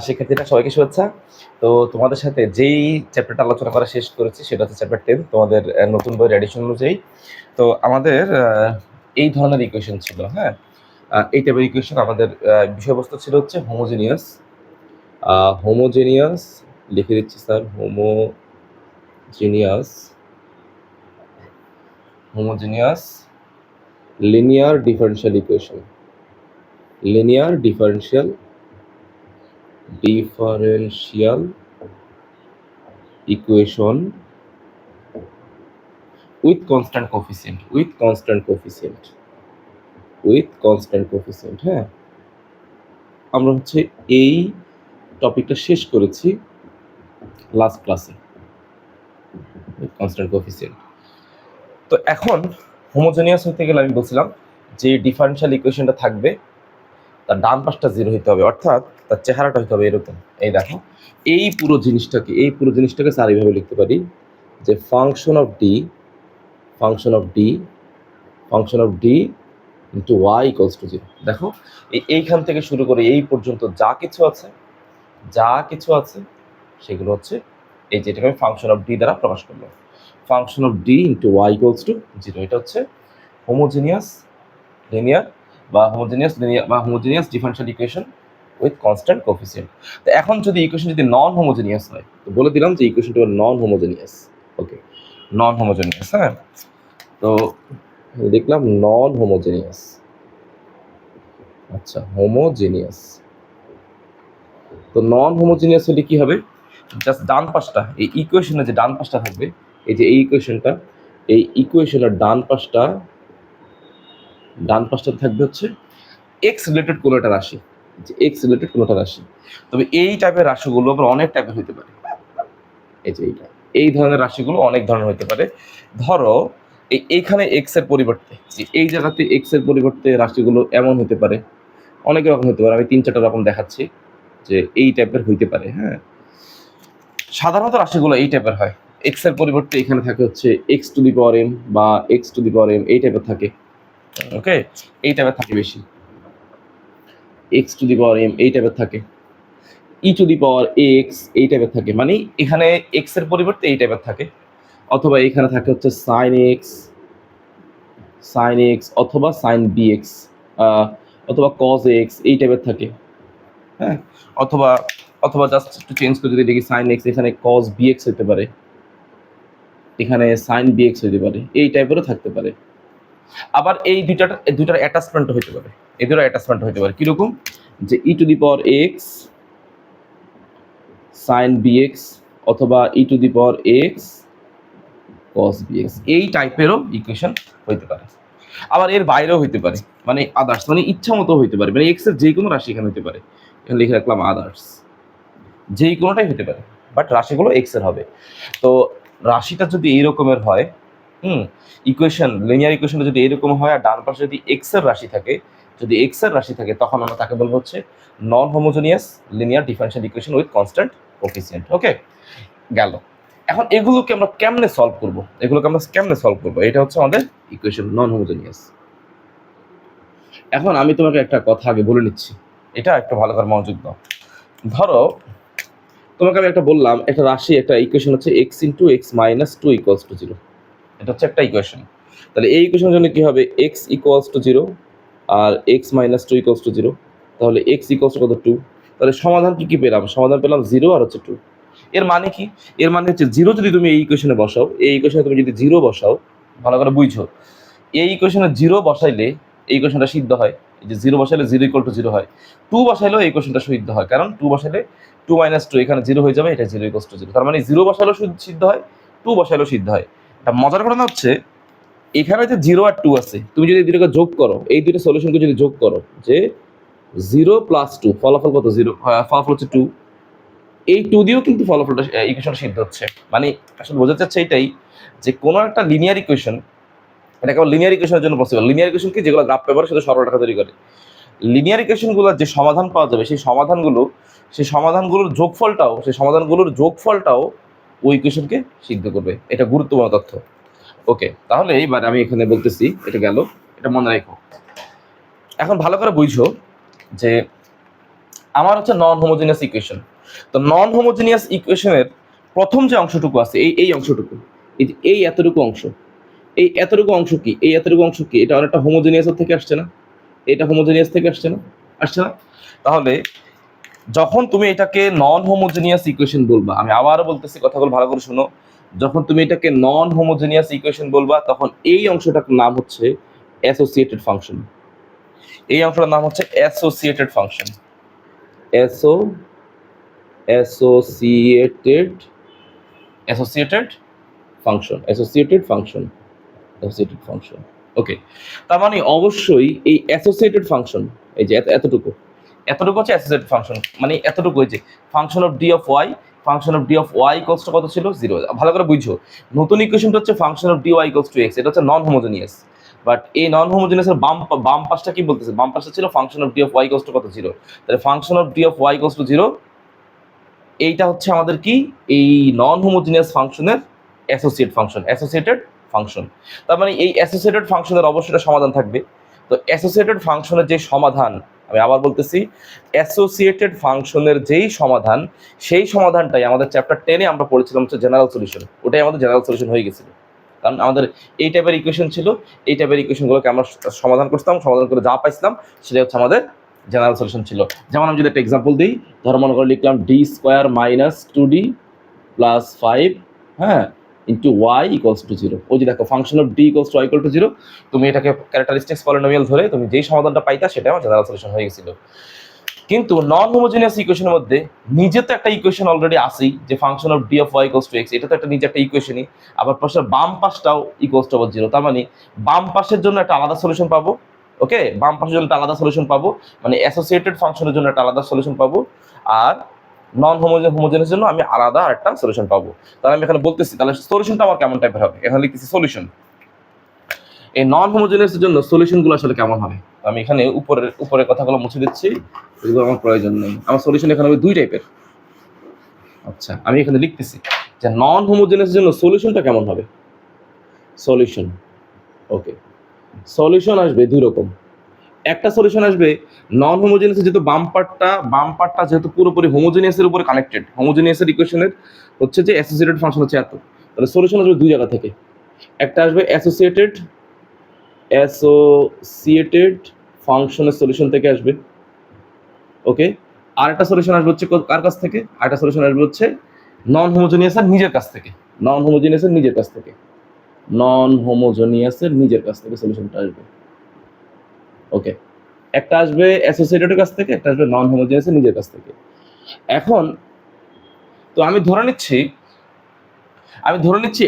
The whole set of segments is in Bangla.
শিক্ষার্থীরা সবাইকে শুভেচ্ছা। তো তোমাদের সাথে যেই চ্যাপ্টারটা আলোচনা করা শেষ করেছি সেটা হচ্ছে চ্যাপ্টার 10 তোমাদের নতুন বইয়ের এডিশন অনুযায়ী। তো আমাদের এই ধরনের ইকুয়েশন ছিল, হ্যাঁ। এই টাইপের ইকুয়েশন আমাদের বিষয়বস্তু ছিল হচ্ছে হোমোজেনিয়াস। হোমোজেনিয়াস লিখে দিচ্ছি sir, homogeneous linear differential equation, linear differential equation with constant coefficient, হ্যাঁ। আমরা হচ্ছে এই টপিকটা শেষ করেছি লাস্ট ক্লাসে, কনস্ট্যান্ট কোএফিসিয়েন্ট। তো এখন হোমোজেনিয়াস হতে গেলে আমি বলছিলাম যে ডিফারেনশিয়াল ইকুয়েশনটা থাকবে তার ডান পাশটা জিরো হতে হবে, অর্থাৎ তার চেহারাটা হতে হবে এরকম। এই দেখো, এই পুরো জিনিসটাকে স্যার এইভাবে লিখতে পারি যে function of D into Y equals to 0। দেখো এইখান থেকে শুরু করে এই পর্যন্ত যা কিছু আছে সেগুলো হচ্ছে এই যেটাকে আমি ফাংশন অফ ডি দ্বারা প্রকাশ করলাম, function of D into Y equals to 0। এটা হচ্ছে homogeneous differential equation with constant coefficient. তো এখন যদি ইকুয়েশন যদি নন হোমোজেনিয়াস হয়, তো বলে দিলাম যে ইকুয়েশনটা নন হোমোজেনিয়াস। ওকে, নন হোমোজেনিয়াস, হ্যাঁ। তো দেখলাম নন হোমোজেনিয়াস, আচ্ছা হোমোজেনিয়াস। তো নন হোমোজেনিয়াস হলে কি হবে, জাস্ট ডান পাশটা, এই ইকুয়েশনের যে ডান পাশটা থাকবে, এই যে এই ইকুয়েশনের ডান পাশটা থাকবে হচ্ছে এক্স রিলেটেড কোনো একটা রাশি, তবে এই টাইপের রাশিগুলো আবার অনেক টাইপের হতে পারে। এই যে এই ধরনের রাশিগুলো অনেক ধরনের হতে পারে। ধরো এইখানে এক্স এর পরিবর্তে, এই জায়গাতে এক্স এর পরিবর্তে রাশিগুলো এমন হতে পারে, অনেক রকম হতে পারে। আমি 3-4টা রকম দেখাচ্ছি যে এই টাইপের হইতে পারে, হ্যাঁ। সাধারণত রাশিগুলো এই টাইপের হয়, এক্স এর পরিবর্তে এখানে থাকে হচ্ছে x to the power m বা x to the power m, এই টাইপের থাকে। ওকে, এই টাইপের থাকে বেশি, x to the power m এই টাইপের থাকে, ই টু দি পাওয়ার এক্স এই টাইপের থাকে, মানে এখানে এক্স এর পরিবর্তে এই টাইপের থাকে। অথবা এখানে থাকে হচ্ছে সাইন এক্স অথবা সাইন বি এক্স, অথবা কজ এক্স এই টাইপের থাকে, হ্যাঁ। অথবা জাস্ট একটু চেঞ্জ করে যদি দেখি সাইন এক্স, এখানে কজ বি এক্স হতে পারে, এখানে সাইন বি এক্স হতে পারে, এই টাইপেরও থাকতে পারে। আবার এই দুইটার অ্যাটাচমেন্ট হতে পারে, কিরকম, যে e to the power x sine b x অথবা e to the power x cos b x, এই টাইপেরও ইকুয়েশন হইতে পারে। আবার এর বাইরেও হইতে পারে, মানে আদার্স, মানে ইচ্ছা মতো হইতে পারে, মানে এক্স এর যে কোনো রাশি এখানে হইতে পারে। এখানে লিখে রাখলাম আদার্স, যেই কোনোটাই হইতে পারে, বাট রাশিগুলো এক্স এর হবে। তো রাশিটা যদি এই রকমের হয়, লিনিয়ার ইকুয়েশনটা যদি এরকম হয় আর ডান পাশে যদি এক্স এর রাশি থাকে, তখন আমরা তাকে বলবো হচ্ছে non homogeneous linear differential equation with constant coefficient. Okay, গেল। এখন এগুলোকে আমরা কেমনে সলভ করব, এটা হচ্ছে আমাদের ইকুয়েশন নন হোমোজেনিয়াস। এখন আমি তোমাকে একটা কথা আগে বলে নিচ্ছি, এটা একটু ভালো করে মনোযোগ দাও। ধরো তোমাকে আমি একটা বললাম, একটা রাশি, একটা ইকুয়েশন হচ্ছে x into x minus 2 equals to 0। এটা হচ্ছে একটা ইকুয়েশন। তাহলে এই ইকুয়েশনের জন্য কি হবে, এক্স ইকুয়ালস টু 0 আর এক্স মাইনাস 2 ইকুয়ালস টু 0। তাহলে এক্স ইকুয়ালস টু কত, 2। তাহলে সমাধান কি পেলাম, সমাধান পেলাম 0 আর হচ্ছে 2। এর মানে কি, এর মানে হচ্ছে 0 যদি তুমি এই ইকুয়েশনে বসাও, এই ইকুয়েশনে তুমি যদি 0 বসাও, ভালো করে বুঝছো, এই ইকুয়েশনে 0 বসাইলে এই ইকুয়েশনটা সিদ্ধ হয়। এই যে 0 বসাইলে 0 ইকুয়াল টু 0 হয়, 2 বসাইলেও এই ইকুয়েশনটা সিদ্ধ হয়, কারণ 2 বসাইলে 2 মাইনাস 2 এখানে 0 হয়ে যাবে, এটা 0 ইকুয়াল টু 0। তার মানে 0 বসাইলেও সিদ্ধ হয়, 2 বসাইলেও সিদ্ধ হয়। এটা মজার ঘটনা হচ্ছে, এখানে যে 0 আর 2 আছে, তুমি যদি এই দুটোকে যোগ করো, এই দুটো সলিউশনকে যদি যোগ করো, যে 0 প্লাস 2 ফলাফল কত, 0, ফলাফল হচ্ছে 2। এই 2 দিয়েও কিন্তু ফলাফলটা ইকুয়েশন সিদ্ধ হচ্ছে। মানে আসলে বোঝাতে চাচ্ছে এটাই, যে কোনো একটা লিনিয়ার ইকুয়েশন, এটা কেবল লিনিয়ার ইকুয়েশনের জন্য পসিবল। লিনিয়ার ইকুয়েশন কি, যেগুলো গ্রাফ পেপারের সাথে সরল রেখা তৈরি করে। লিনিয়ার ইকুয়েশনগুলোর যে সমাধান পাওয়া যাবে, সেই সমাধানগুলোর যোগফলটাও ওই ইকুয়েশনকে সিদ্ধ করবে। এটা গুরুত্বপূর্ণ তথ্য। ওকে, তাহলে এইবার আমি এখানে বলতেছি, এটা গেল, এটা মনে রাখো। এখন ভালো করে বুঝো যে আমার হচ্ছে নন হোমোজিনিয়াস ইকুয়েশন। তো নন হোমোজিনিয়াস ইকুয়েশনের প্রথম যে অংশটুকু আছে এই অংশটুকু, এই এতটুকু অংশ, এই এতটুকু অংশ কি, এই এতটুকু অংশ কি, এটা অনেকটা হোমোজিনিয়াসের থেকে আসছে না? এটা হোমোজিনিয়াস থেকে আসছে না? আসছে না? তাহলে যখন তুমি এটাকে নন হোমোজিনিয়াস ইকুয়েশন বলবা, আমি আবারও বলতেছি, কথাগুলো ভালো করে শোনো, যখন তুমি এটাকে নন হোমোজিনিয়াস ইকুয়েশন বলবা তখন এই অংশটার নাম হচ্ছে অ্যাসোসিয়েটেড ফাংশন। এই অংশটার নাম হচ্ছে associated function. Associated function. Okay, তার মানে অবশ্যই এই অ্যাসোসিয়েটেড ফাংশন, এই যে এতটুকু হচ্ছে অ্যাসোসিয়েটেড ফাংশন, মানে এতটুকু, এই যে function of d of y, equals to কত ছিল? 0। ভালো করে বুঝো, নতুন ইকুয়েশনটা হচ্ছে function of d y equals to x, এটা হচ্ছে নন হোমোজিনিয়াস। বাট এই নন হোমোজিনিয়াসের বাম পাশটা কি বলতেছে? বাম পাশটা ছিল function of d of y equals to কত? 0। তাহলে function of d of y equals to 0, এইটা হচ্ছে আমাদের কি, এই নন হোমোজিনিয়াস ফাংশনের অ্যাসোসিয়েটেড ফাংশন। তার মানে এই অ্যাসোসিয়েটেড ফাংশনের অবশ্যই একটা সমাধান থাকবে। তো অ্যাসোসিয়েটেড ফাংশনের যে সমাধান, আমি আবার বলতেছি, অ্যাসোসিয়েটেড ফাংশনের যেই সমাধান, সেই সমাধানটাই আমাদের চ্যাপ্টার 10-এ আমরা পড়েছিলাম হচ্ছে জেনারেল সলিউশন। ওটাই আমাদের জেনারেল সলিউশন হয়ে গেছিল, কারণ আমাদের এই টাইপের ইকুয়েশন ছিল, এই টাইপের ইকুয়েশনগুলোকে আমরা সমাধান করতাম, সমাধান করে যা পাইছিলাম সেটাই হচ্ছে আমাদের জেনারেল সলিউশন ছিল। যেমন আমি যদি একটা এক্সাম্পল দিই, ধরো মনে করে লিখলাম D square minus 2d plus 5, হ্যাঁ, ইন্টু ওয়াই ইকুয়ালস টু 0। ওই যে দেখো, function of D equals to y equal to 0, তুমি এটাকে ক্যারেক্টারিস্টিক্স পলিনোমিয়াল ধরে তুমি যেই সমাধানটা পাইতা সেটা আমার জেনারেল সলিউশন হয়ে গেছিল। কিন্তু নন হোমোজিনিয়াস ইকুয়েশনের মধ্যে নিজে তো একটা ইকুয়েশন অলরেডি আসেই, যে function of d of y equals to x, এটা তো একটা নিজে একটা ইকুয়েশনই, আবার পাশের বাম পাশটাও ইকুয়ালস টু 0। তার মানে বাম পাশের জন্য একটা আলাদা সলিউশন পাবো। ওকে, বাম পাশের জন্য একটা আলাদা সলিউশন পাবো, মানে অ্যাসোসিয়েটেড ফাংশনের জন্য একটা আলাদা সলিউশন পাবো, আর নন হোমোজিনিয়াস জন্য আমি আলাদা একটা সলিউশন পাবো। তাহলে আমি এখানে বলতেছি, তাহলে সলিউশনটা আমার কেমন টাইপের হবে? এখানে লিখতেছি সলিউশন। এই নন হোমোজিনিয়াসের জন্য সলিউশনগুলো আসলে কেমন হবে? আমি এখানে উপরের কথাগুলো মুছে দিচ্ছি, এগুলো আমার প্রয়োজন নেই। আমার সলিউশন এখানে হবে 2 টাইপের। আচ্ছা, আমি এখানে লিখতেছি যে নন হোমোজিনিয়াসের জন্য সলিউশনটা কেমন হবে। সলিউশন, ওকে, সলিউশন আসবে 2 রকম। একটা সলিউশন আসবে নন হোমোজিনিয়াসের, যেহেতু বাম পার্টটা যেহেতু পুরোপুরি হোমোজিনিয়াসের উপরে কানেক্টেড, হোমোজিনিয়াসের ইকুয়েশনের হচ্ছে যে অ্যাসোসিয়েটেড ফাংশন হচ্ছে এত, তাহলে সলিউশন আসবে 2 জায়গা থেকে। একটা আসবে অ্যাসোসিয়েটেড ফাংশনের সলিউশন থেকে আসবে, ওকে। আর একটা সলিউশন আসবে হচ্ছে কার কাছ থেকে? আরেকটা সলিউশন আসবে হচ্ছে নন হোমোজিনিয়াসের নিজের কাছ থেকে সলিউশনটা আসবে, ওকে। একটা আসবে অ্যাসোসিয়েটেডের কাছ থেকে, একটা আসবে নন হোমোজিনিয়াসের নিজের কাছ থেকে। এখন তো আমি ধরে নিচ্ছি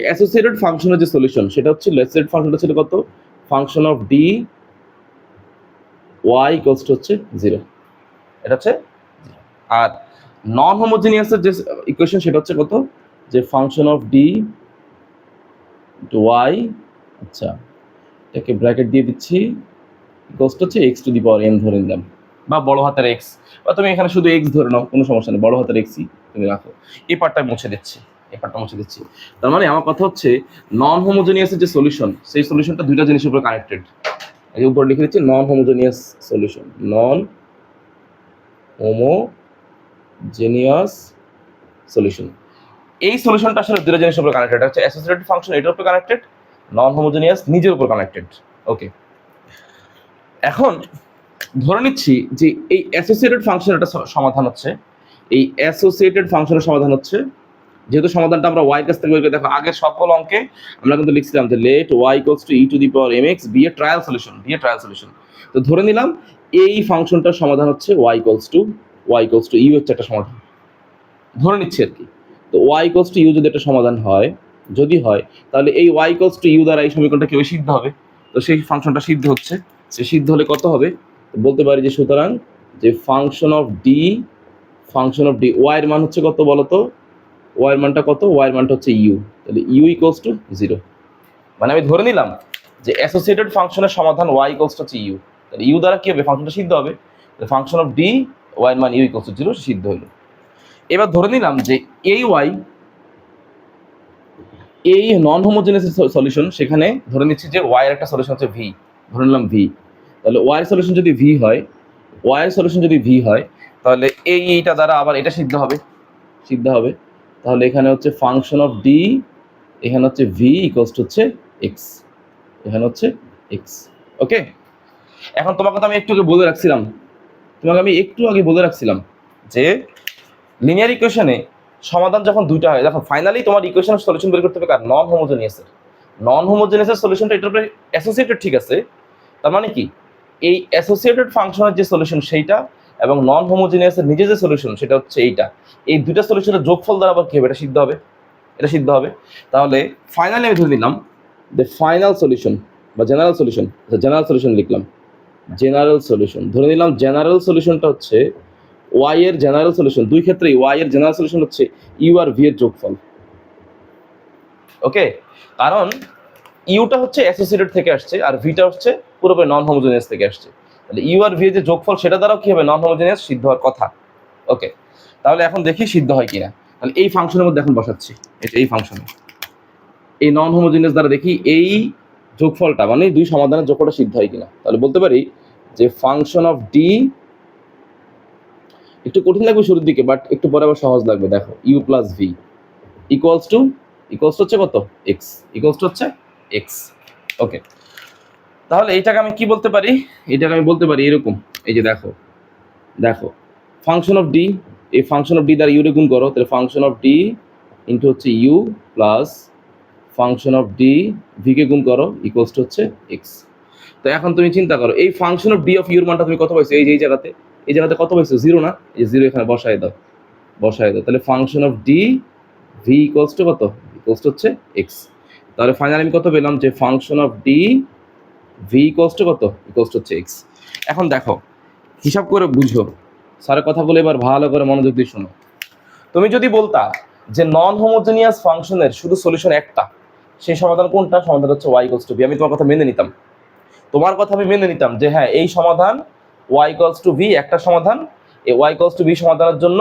অ্যাসোসিয়েটেড ফাংশনের যে সলিউশন সেটা হচ্ছে, অ্যাসোসিয়েটেড ফাংশনটা ছিল কত? Function of d y equals to হচ্ছে 0, এটা হচ্ছে। আর নন হোমোজিনিয়াসের যে ইকুয়েশন সেটা হচ্ছে কত? যে ফাংশন অফ ডি ওয়াই, আচ্ছা এটাকে ব্র্যাকেট দিয়ে দিচ্ছি, ইকুয়ালস টু হচ্ছে x to the power N ধরে নিলাম, বা বড় হাতের এক্স, বা তুমি এখানে শুধু এক্স ধরে নাও, কোনো সমস্যা নেই, বড় হাতের এক্সই তুমি রাখো। এই পার্টটা মুছে দিচ্ছি। তার মানে আমার কথা হচ্ছে নন হোমোজিনিয়াসের যে সলিউশন, সেই সলিউশনটা 2টা জিনিসের উপর কানেক্টেড। এই উপরে লিখে দিচ্ছি নন হোমোজিনিয়াস সলিউশন, এই সলিউশনটা আসলে 2টা জিনিসের উপর কানেক্টেড। হচ্ছে অ্যাসোসিয়েটেড ফাংশন এটার উপর কানেক্টেড, নন হোমোজিনিয়াস নিজের উপর কানেক্টেড, ওকে। এখন ধরে নিচ্ছি যে এই অ্যাসোসিয়েটেড ফাংশনের সমাধান হচ্ছে, যেহেতু সমাধানটা আমরা ওয়াই কাছ থেকে বের করে, দেখো আগের সকল অঙ্কে আমরা কিন্তু লিখছিলাম যে let y equals to e to the power m x be a trial solution. তো ধরে নিলাম এই ফাংশনটার সমাধান হচ্ছে ওয়াই ইকুয়ালস টু ইউ হচ্ছে একটা সমাধান, ধরে নিচ্ছি আর কি। তো ওয়াই ইকুয়ালস টু ইউ যদি একটা সমাধান হয়, তাহলে এই ওয়াই ইকুয়ালস টু ইউ দ্বারা এই সমীকরণটা কেউ সিদ্ধ হবে। তো সেই ফাংশনটা সিদ্ধ হচ্ছে, সে সিদ্ধ হলে কত হবে? বলতে পারি যে সুতরাং যে ফাংশন অফ ডি ওয়াই এর মান হচ্ছে কত বলো তো? ওয়াই এর মানটা কত? ওয়াই এর মানটা হচ্ছে ইউ, তাহলে ইউ ইকুয়ালস টু 0। মানে আমি ধরে নিলাম যে অ্যাসোসিয়েটেড ফাংশনের সমাধান ওয়াই ইকুয়ালস টু হচ্ছে ইউ, তাহলে ইউ দ্বারা কি হবে? ফাংশনটা সিদ্ধ হবে। ফাংশন অফ ডি ওয়াই এর মান ইউ ইকুয়ালস টু 0 সিদ্ধ হলো। এবার ধরে নিলাম যে এই ওয়াই, এই নন হোমোজিনিয়াস সলিউশন, সেখানে ধরে নিচ্ছি যে ওয়াই এর একটা সলিউশন হচ্ছে ভি, ধরে নিলাম ভি। তাহলে ওয়াই এর সলিউশন যদি ভি হয়, তাহলে এইটা দ্বারা আবার এটা সিদ্ধ হবে। তাহলে এখানে হচ্ছে ফাংশন অফ ডি, এখানে হচ্ছে ভি ইকুয়ালস টু হচ্ছে এক্স, এখানে হচ্ছে এক্স। ওকে, এখন তোমাকে তো আমি একটু আগে বলে রাখছিলাম যে লিনিয়ার ইকুয়েশনে সমাধান যখন দুইটা হয়, যখন ফাইনালি তোমার ইকুয়েশনের সলিউশন বের করতে হবে কার, নন হোমোজেনিয়াসের সলিউশনটা এটার উপরে অ্যাসোসিয়েটেড, ঠিক আছে? তার মানে কি, এই অ্যাসোসিয়েটেড ফাংশনের যে সলিউশন সেইটা এবং নন হোমোজেনিয়াসের নিজে যে সলিউশন সেটা হচ্ছে এইটা, এই দুইটা সলিউশনের যোগফল দ্বারা আবার কি হবে, এটা সিদ্ধ হবে। তাহলে ফাইনালি আমি ধরে নিলাম যে ফাইনাল সলিউশন বা জেনারেল সলিউশন লিখলাম, জেনারেল সলিউশন ধরে নিলাম। জেনারেল সলিউশনটা হচ্ছে ওয়াই এর জেনারেল সলিউশন, দুই ক্ষেত্রেই ওয়াই এর জেনারেল সলিউশন হচ্ছে ইউ আর ভি এর যোগফল। ওকে, কারণ ইউটা হচ্ছে অ্যাসোসিয়েটেড থেকে আসছে আর ভিটা হচ্ছে পুরোপুরি নন হোমোজেনিয়াস থেকে আসছে। তাহলে ইউ আর ভি এর যে যোগফল সেটা দ্বারাও কি হবে, নন হোমোজেনিয়াস সিদ্ধ হওয়ার কথা। ওকে, তাহলে এখন দেখি সিদ্ধ হয় কিনা। তাহলে এই ফাংশনের মধ্যে এখন বসাচ্ছি, এই ফাংশনে এই নন হোমোজেনিয়াস দ্বারা দেখি এই যোগফলটা মানে দুই সমাধানের যোগফলটা সিদ্ধ হয় কিনা। তাহলে বলতে পারি যে ফাংশন অফ ডি, একটু কঠিন লাগবে শুরুর দিকে বাট একটু পরে আবার সহজ লাগবে। দেখো u plus v equals to হচ্ছে কত, এক্স, হচ্ছে এক্স। ওকে, তাহলে এইটাকে আমি কি বলতে পারি, এরকম, এই যে দেখো ফাংশন অফ ডি, এই ফাংশন অফ ডি দ্বারা ইউ রে গুণ করো, তাহলে ফাংশন অফ ডি ইন্টু হচ্ছে u plus function of d v কে গুণ করো ইকুয়ালস টু হচ্ছে এক্স। তো এখন তুমি চিন্তা করো এই function of d of your মানটা তুমি কত পাইছো, এই জায়গাতে কত পাইছো, জিরো না, এই জিরো এখানে বসায় দাও। তাহলে function of d V equals to কত, হচ্ছে এক্স। তাহলে ফাইনালি আমি কত পেলাম যে function of d V equals to কত, হচ্ছে এক্স। এখন দেখো হিসাব করে বুঝো, স্যারের কথা বলে এবার ভালো করে মনোযোগ দিয়ে শোনো। তুমি যদি বলতা যে নন হোমোজেনিয়াস ফাংশনের শুধু সলিউশন একটা, সেই সমাধান কোনটা, সমাধান হচ্ছে ওয়াই ইকুয়ালস টু ভি, আমি তোমার কথা মেনে নিতাম যে হ্যাঁ এই সমাধান ওয়াই ইকুয়ালস টু ভি একটা সমাধান। এই ওয়াই ইকুয়ালস টু ভি সমাধানের জন্য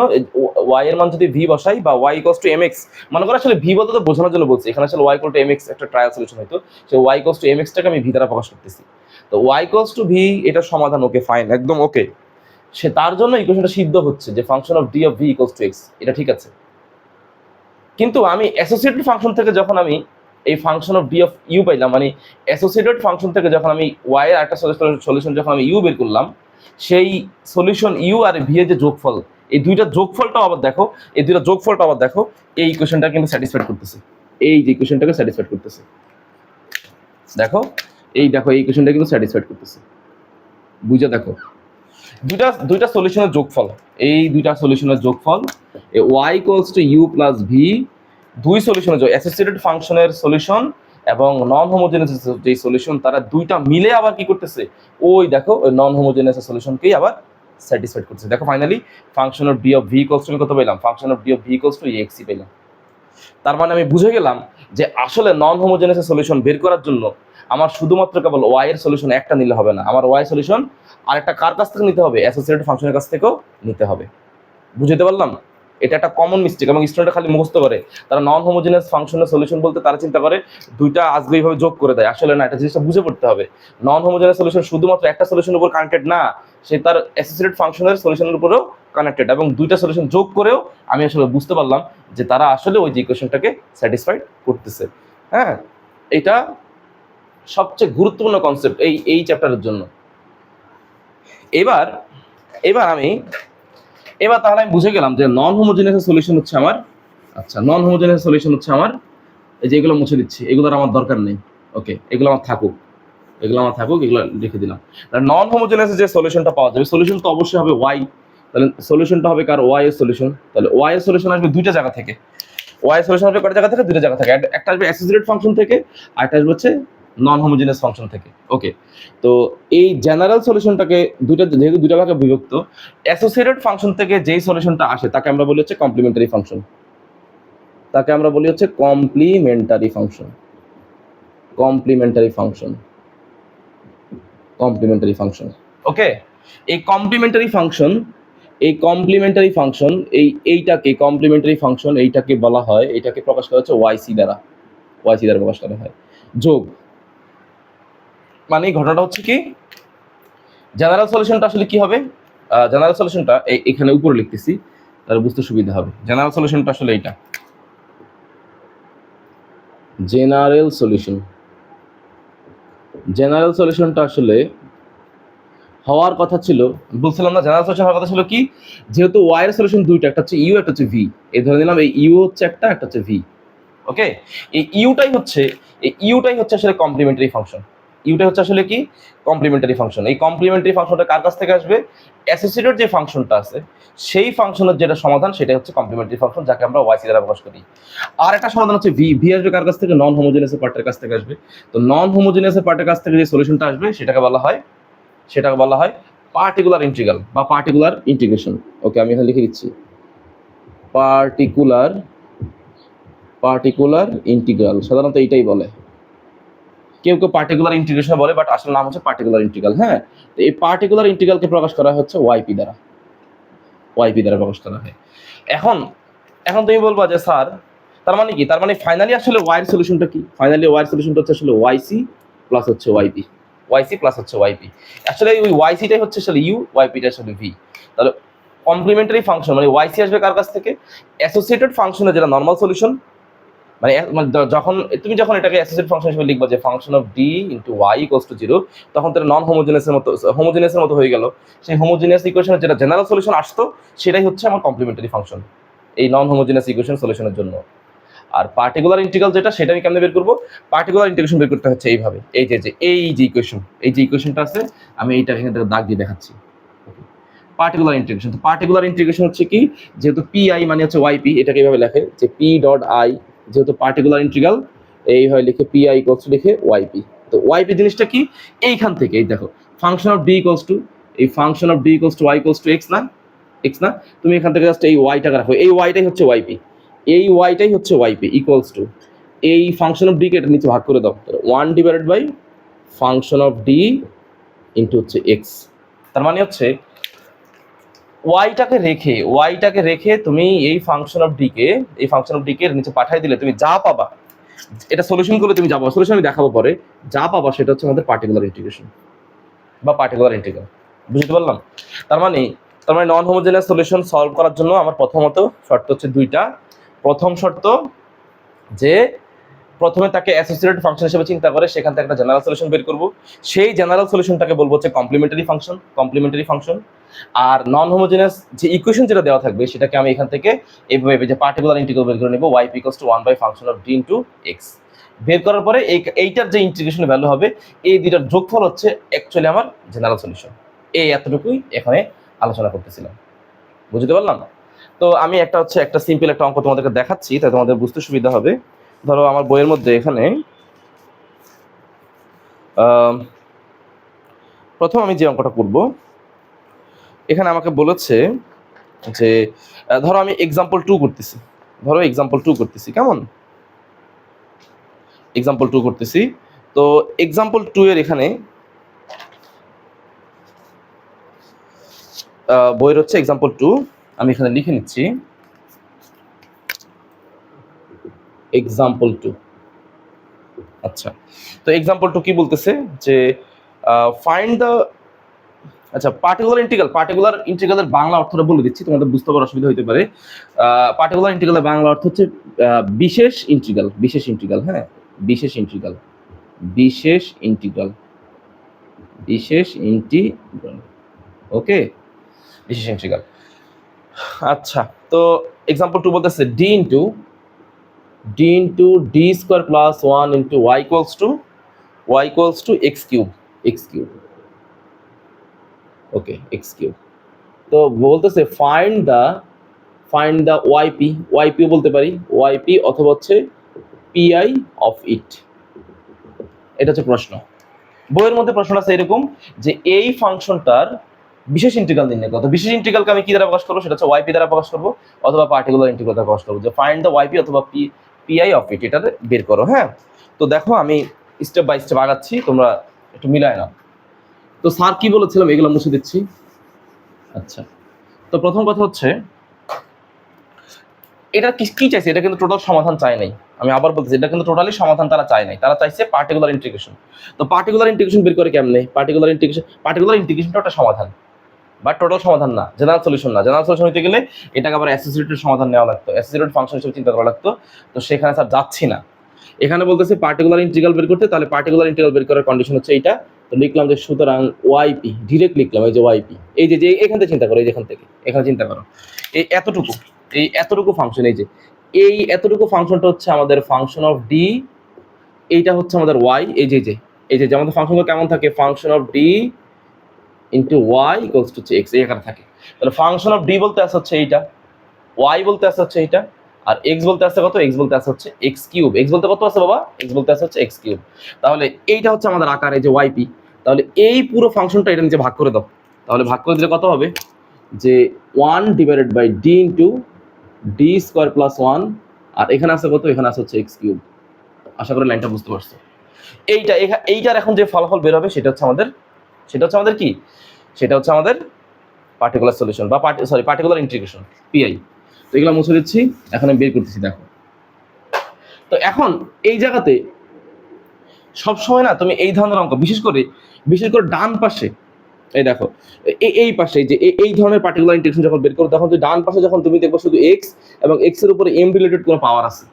ওয়াই এর মান যদি ভি বসাই বা y equals to m x, মনে করো আসলে ভি বলতে তো বোঝানোর জন্য বলছি, এখানে আসলে y equal to m x একটা ট্রায়াল সলিউশন হতো, সেই ওয়াই ইকুয়ালস টু এম এক্সটাকে আমি ভি দ্বারা প্রকাশ করতেছি। তো ওয়াই ইকুয়ালস টু ভি এটা সমাধান, ওকে ফাইন, একদম ওকে। সে তার জন্য ইকুয়েশনটা সিদ্ধ হচ্ছে যে function of d of v equals to x, এটা ঠিক আছে। কিন্তু আমি অ্যাসোসিয়েটেড ফাংশন থেকে যখন আমি এই function of d of u পাইলাম, মানে অ্যাসোসিয়েটেড ফাংশন থেকে যখন আমি ওয়াই এর একটা সলিউশন যখন আমি ইউ বের করলাম, সেই সলিউশন ইউ আর ভি এর যে যোগফল, এই দুইটা যোগফলটাও আবার দেখো, এই ইকুয়েশনটা কিন্তু স্যাটিসফাইড করতেছে, এই যে ইকুয়েশনটাকে স্যাটিসফাইড করতেছে। দেখো এই ইকুয়েশনটা কিন্তু স্যাটিসফাইড করতেছে, বুঝে দেখো দুইটা সলিউশনের যোগফল, এই দুইটা সলিউশনের যোগফল y equals to u plus v, দুই সলিউশনের অ্যাসোসিয়েটেড ফাংশনের সলিউশন এবং নন হোমোজেনিয়াস যে সলিউশন, তারা দুইটা মিলে আবার কি করতেছে, ওই দেখো ওই নন হোমোজেনিয়াস সলিউশনকেই আবার স্যাটিসফাইড করতেছে। দেখো finally function of d of v equals to কত পেলাম, function of d of v equals to x e পেলাম। তার মানে আমি বুঝে গেলাম যে আসলে নন হোমোজেনিয়াস সলিউশন বের করার জন্য আমার শুধুমাত্র কেবল ওয়াই এর সলিউশন একটা নিলে হবে না, আমার ওয়াই সলিউশন আরেকটা কার কাছ থেকে নিতে হবে, অ্যাসোসিয়েটেড ফাংশনের কাছ থেকেও নিতে হবে। বুঝতে পারলাম? এটা একটা কমন মিস্টেক এবং স্টুডেন্টরা খালি মুখস্থ করে, তারা নন হোমোজেনিয়াস ফাংশনের সলিউশন বলতে তারা চিন্তা করে দুইটা আজকে এইভাবে যোগ করে দেয়, আসলে না, এটা জিনিসটা বুঝে পড়তে হবে। নন হোমোজেনিয়াস সলিউশন শুধুমাত্র একটা সলিউশনের উপর কানেক্টেড না, সে তার অ্যাসোসিয়েটেড ফাংশনের সলিউশনের উপরেও কানেক্টেড, এবং দুইটা সলিউশন যোগ করেও আমি আসলে বুঝতে পারলাম যে তারা আসলে ওই যে ইকুয়েশনটাকে স্যাটিসফাইড করতেছে। হ্যাঁ, এটা সবচেয়ে গুরুত্বপূর্ণ কনসেপ্ট এই চ্যাপ্টারের জন্য। এবার তাহলে আমি বুঝে গেলাম যে নন হোমোজেনিয়াস সলিউশন হচ্ছে আমার, আচ্ছা নন হোমোজেনিয়াস সলিউশন হচ্ছে আমার, এই যে এগুলো মুছে দিচ্ছি, এগুলোর আমার দরকার নেই, ওকে এগুলো আমার থাকুক, এগুলো লিখে দিলাম। নন হোমোজেনিয়াস যে সলিউশনটা পাওয়া যাবে, সলিউশন তো অবশ্যই হবে ওয়াই, তাহলে সলিউশনটা হবে কার, ওয়াই এর সলিউশন। তাহলে ওয়াই এর সলিউশন আসবে দুইটা জায়গা থেকে, দুইটা জায়গা থেকে, একটা আসবে অ্যাসোসিয়েটেড ফাংশন থেকে, আর একটা আসবে হচ্ছে নন হোমোজেনিয়াস ফাংশন থেকে। ওকে, তো এই জেনারেল সলিউশনটাকে যেহেতু দুইটা ভাগে বিভক্ত, অ্যাসোসিয়েটেড ফাংশন থেকে যেই সলিউশনটা আসে তাকে আমরা বলি হচ্ছে কমপ্লিমেন্টারি ফাংশন। ওকে, এই কমপ্লিমেন্টারি ফাংশন এইটাকে বলা হয়, এইটাকে প্রকাশ করা হচ্ছে ওয়াইসি দ্বারা প্রকাশ করা হয়, যোগ। মানে এই ঘটনাটা হচ্ছে কি, জেনারেল সলিউশনটা আসলে কি হবে, জেনারেল সলিউশনটা এখানে উপরে লিখতেছি, তাহলে বুঝতে সুবিধা হবে। জেনারেল সলিউশনটা আসলে এইটা, জেনারেল সলিউশনটা আসলে হওয়ার কথা ছিল, বলছিলাম না জেনারেল সলিউশন হওয়ার কথা ছিল কি, যেহেতু ওয়াই এর সলিউশন দুইটা, একটা হচ্ছে ইউ, একটা হচ্ছে ভি, এই ধরে নিলাম এই ইউ হচ্ছে একটা হচ্ছে ভি। ওকে, এই ইউটাই হচ্ছে আসলে কমপ্লিমেন্টারি ফাংশন। ইউটাই হচ্ছে আসলে কি, কমপ্লিমেন্টারি ফাংশন। এই কমপ্লিমেন্টারি ফাংশনটা কার কাছ থেকে আসবে? অ্যাসোসিয়েটেড যে ফাংশনটা আছে সেই ফাংশনের যেটা সমাধান সেটা হচ্ছে কমপ্লিমেন্টারি ফাংশন, যাকে আমরা ওয়াইসি দ্বারা প্রকাশ করি। আর একটা সমাধান হচ্ছে ভি আসবে কার কাছ থেকে? নন হোমোজেনিয়াস পার্টের কাছ থেকে আসবে। তো নন হোমোজেনিয়াস পার্টের কাছ থেকে যে সলিউশনটা আসবে সেটাকে বলা হয় পার্টিকুলার ইন্টিগ্রাল বা পার্টিকুলার ইন্টিগ্রেশন। ওকে, আমি এখানে লিখে দিচ্ছি পার্টিকুলার ইন্টিগ্রাল, সাধারণত এইটাই বলে, কেউ পার্টিকুলার ইন্টিগ্রেশন বলে, বাট আসলে নাম হচ্ছে পার্টিকুলার ইন্টিগ্রাল। হ্যাঁ, তো এই পার্টিকুলার ইন্টিগ্রালকে প্রকাশ করা হচ্ছে ওয়াইপি দ্বারা প্রকাশ করা হয়। এখন তুমি বলবা যে স্যার তার মানে কি, তার মানে ফাইনালি আসলে ওয়াইয়ের সলিউশনটা কি? ফাইনালি ওয়াইয়ের সলিউশনটা হচ্ছে আসলে ওয়াইসি প্লাস হচ্ছে ওয়াইপি, আসলে ওই ওয়াইসিটাই হচ্ছে আসলে ইউ, ওয়াইপিটা আসলে ভি। তাহলে কমপ্লিমেন্টারি ফাংশন মানে ওয়াইসি আসবে কার কাছ থেকে? অ্যাসোসিয়েটেড ফাংশনের যেটা নর্মাল সলিউশন, মানে যখন এটাকে অ্যাসোসিয়েটেড ফাংশন হিসেবে লিখবা যে function of D into Y equals to 0, তখন তার নন হোমোজেনিয়াসের মতো হয়ে গেল। সেই হোমোজেনিয়াস ইকুয়েশনের যেটা জেনারেল সলিউশন আসতো সেটাই হচ্ছে আমার কমপ্লিমেন্টারি ফাংশন এই নন হোমোজেনিয়াস ইকুয়েশন সলিউশনের জন্য। আর পার্টিকুলার ইন্টিগ্রাল যেটা, সেটা আমি কেমনে বের করবো? পার্টিকুলার ইন্টিগ্রেশন বের করতে হচ্ছে এইভাবে, এই যে ইকুয়েশনটা আছে, আমি এইটা এখানে দাগ দিয়ে দেখাচ্ছি। পার্টিকুলার ইন্টিগ্রেশন, তো পার্টিকুলার ইন্টিগ্রেশন হচ্ছে কি, যেহেতু পি আই মানে হচ্ছে ওয়াইপি, এটাকে এইভাবে লেখে যে পি ডট আই, যেহেতু পার্টিকুলার ইন্টিগ্রাল এইভাবে লিখে পি আই ইকুয়ালস টু লিখে ওয়াইপি। তো ওয়াইপি জিনিসটা কি, এইখান থেকে এই দেখো function of D equals to Y equals to X না, তুমি এখান থেকে জাস্ট এই ওয়াইটাকে রাখো, এই ওয়াইটাই হচ্ছে ওয়াইপি ইকুয়ালস টু এই ফাংশন অফ ডি কে এটা নিচে ভাগ করে দাও, 1 divided by function of D into হচ্ছে এক্স। তার মানে হচ্ছে ওয়াইটাকে রেখে তুমি এই ফাংশন অফ ডি কে নিচে পাঠিয়ে দিলে তুমি যা পাবা, এটা সলিউশন করলে তুমি যা পাবা, সলিউশন আমি দেখাবো পরে, যা পাবা সেটা হচ্ছে আমাদের পার্টিকুলার ইন্টিগ্রেশন বা পার্টিকুলার ইন্টিগ্রাল। বুঝতে পারলাম? তার মানে নন হোমোজেনিয়াস সলিউশন সলভ করার জন্য আমার প্রথমত শর্ত হচ্ছে দুইটা। প্রথম শর্ত যে প্রথমে তাকে অ্যাসোসিয়েটেড ফাংশন হিসেবে চিন্তা করে সেখান থেকে একটা জেনারেল সলিউশন বের করব, সেই জেনারেল সলিউশনটাকে বলবো হচ্ছে কমপ্লিমেন্টারি ফাংশন। আর নন হোমোজেনিয়াস যে ইকুয়েশন যেটা দেওয়া থাকবে সেটাকে আমি এখান থেকে এইভাবে যে পার্টিকুলার ইন্টিগ্রাল বের করে নেব, y equals to 1 by function of D into X. বের করার পরে এইটার যে ইন্টিগ্রেশন ভ্যালু হবে, এই দুইটার যোগফল হচ্ছে অ্যাকচুয়ালি আমার জেনারেল সলিউশন। এই এতটুকুই এখানে আলোচনা করতেছিলাম। বুঝতে পারলাম? তো আমি একটা সিম্পল একটা অঙ্ক তোমাদেরকে দেখাচ্ছি, তাই তোমাদের বুঝতে সুবিধা হবে। ধরো আমার বইয়ের মধ্যে এখানে প্রথম আমি যে অঙ্কটা করব, এখানে আমাকে বলেছে যে ধরো আমি এক্সাম্পল 2 করতেছি, কেমন এক্সাম্পল 2 করতেছি। তো এক্সাম্পল 2 এর এখানে বইয়ের হচ্ছে এক্সাম্পল 2, আমি এখানে লিখে নিচ্ছি এক্সাম্পল 2। আচ্ছা, তো এক্সাম্পল 2 কি বলতেছে যে ফাইন্ড দ্য, আচ্ছা পার্টিকুলার ইন্টিগ্রালের বাংলা অর্থটা বলে দিচ্ছি, তোমাদের বুঝতে পারার অসুবিধা হতে পারে। পার্টিকুলার ইন্টিগ্রালের বাংলা অর্থ হচ্ছে বিশেষ ইন্টিগ্রাল। হ্যাঁ, বিশেষ ইন্টিগ্রাল। ওকে, বিশেষ ইন্টিগ্রাল। আচ্ছা, তো এক্সাম্পল 2 বলতেছে D into D square plus 1 into Y equals to X cube. Okay, X cube. তো বলতেছে ফাইন্ড দ্য ওয়াইপি বলতে পারি, ওয়াইপি অথবা হচ্ছে পিআই অফ ইট। এটা হচ্ছে প্রশ্ন। বইয়ের মধ্যে প্রশ্ন আছে এরকম যে এই ফাংশনটার বিশেষ ইন্টিগ্রাল নির্ণয় করতে। বিশেষ ইন্টিগ্রালকে আমি কি দ্বারা প্রকাশ করবো? সেটা হচ্ছে ওয়াইপি দ্বারা প্রকাশ করবো, অথবা পার্টিকুলার ইন্টিগ্রাল দ্বারা প্রকাশ করবো। যে ফাইন্ড দ্য ওয়াইপি অথবা পিআই অফ ইট, এটা বের করো। হ্যাঁ, তো দেখো আমি স্টেপ বাই স্টেপ আগাচ্ছি, তোমরা একটু মিলায় নাও। তো স্যার কি বলেছিলাম এগুলো মুছে দিচ্ছি। আচ্ছা, তো প্রথম কথা হচ্ছে এটা কি চাইছে, এটা কিন্তু টোটাল সমাধান চায় নাই। আমি আবার বলতেছি, এটা কিন্তু টোটালি সমাধান তারা চায় নাই, তারা চাইছে পার্টিকুলার ইন্টিগ্রেশন। তো পার্টিকুলার ইন্টিগ্রেশন বের করে কেমনে? পার্টিকুলার ইন্টিগ্রেশনটা একটা সমাধান। বা টোটাল সমাধান না, জেনারেল সলিউশন না। জেনারেল সলিউশন হতে গেলে এটাকে আবার অ্যাসোসিয়েটেড সমাধান নেওয়া লাগতো, অ্যাসোসিয়েটেড ফাংশন হিসেবে চিন্তা করা লাগতো। তো সেখানে স্যার যাচ্ছি না। এখানে বলতেছে পার্টিকুলার ইন্টিগ্রাল বের করতে, তাহলে পার্টিকুলার ইন্টিগ্রাল বের করার কন্ডিশন হচ্ছে এইটা। তো লিখলাম যে সুতরাং ওয়াইপি, ডিরেক্ট লিখলাম এই যে ওয়াইপি, এই যে এখান থেকে চিন্তা করো, এই যেখান থেকে এখানে চিন্তা করো, এই এতটুকু ফাংশন, এই এতটুকু ফাংশনটা হচ্ছে আমাদের ফাংশন অফ ডি, এইটা হচ্ছে আমাদের ওয়াই, এই যে আমাদের ফাংশনগুলো কেমন থাকে, function of D into Y equals to X, এই আকারে থাকে। তাহলে ফাংশন অফ ডি বলতে আসে হচ্ছে এইটা, ওয়াই বলতে আসে হচ্ছে এইটা, আর এক্স বলতে আসে কত, এক্স বলতে আসে হচ্ছে এক্স কিউব। এক্স বলতে কত আছে বাবা, এক্স বলতে আসে হচ্ছে এক্স কিউব। তাহলে এইটা হচ্ছে আমাদের আকার, এই যে ওয়াইপি। তাহলে এই পুরো ফাংশনটা এটা নিচে ভাগ করে দাও, তাহলে ভাগ করে দিলে কত হবে, যে 1 divided by D into D square plus 1, আর এখানে আছে কত, এখানে আছে হচ্ছে এক্স কিউব। আশা করি লাইনটা বুঝতে পারছো। এইটার এখন যে ফলাফল বের হবে সেটা হচ্ছে আমাদের কি, সেটা হচ্ছে আমাদের পার্টিকুলার সলিউশন বা পার্টিকুলার ইন্টিগ্রেশন, পিআই। তো এগুলো মুছে দিচ্ছি, এখন আমি বের করতেছি, দেখো। তো এখন এই জায়গাতে সবসময় না তুমি এই ধরনের অঙ্ক, বিশেষ করে ডান পাশে, এই দেখো এই পাশে যে এই ধরনের পার্টিকুলার ইন্টিগ্রেশন যখন বের করো, তখন ডান পাশে যখন তুমি দেখবো শুধু এক্স এবং এক্স এর উপরে এম রিলেটেড কোনো পাওয়ার আছে,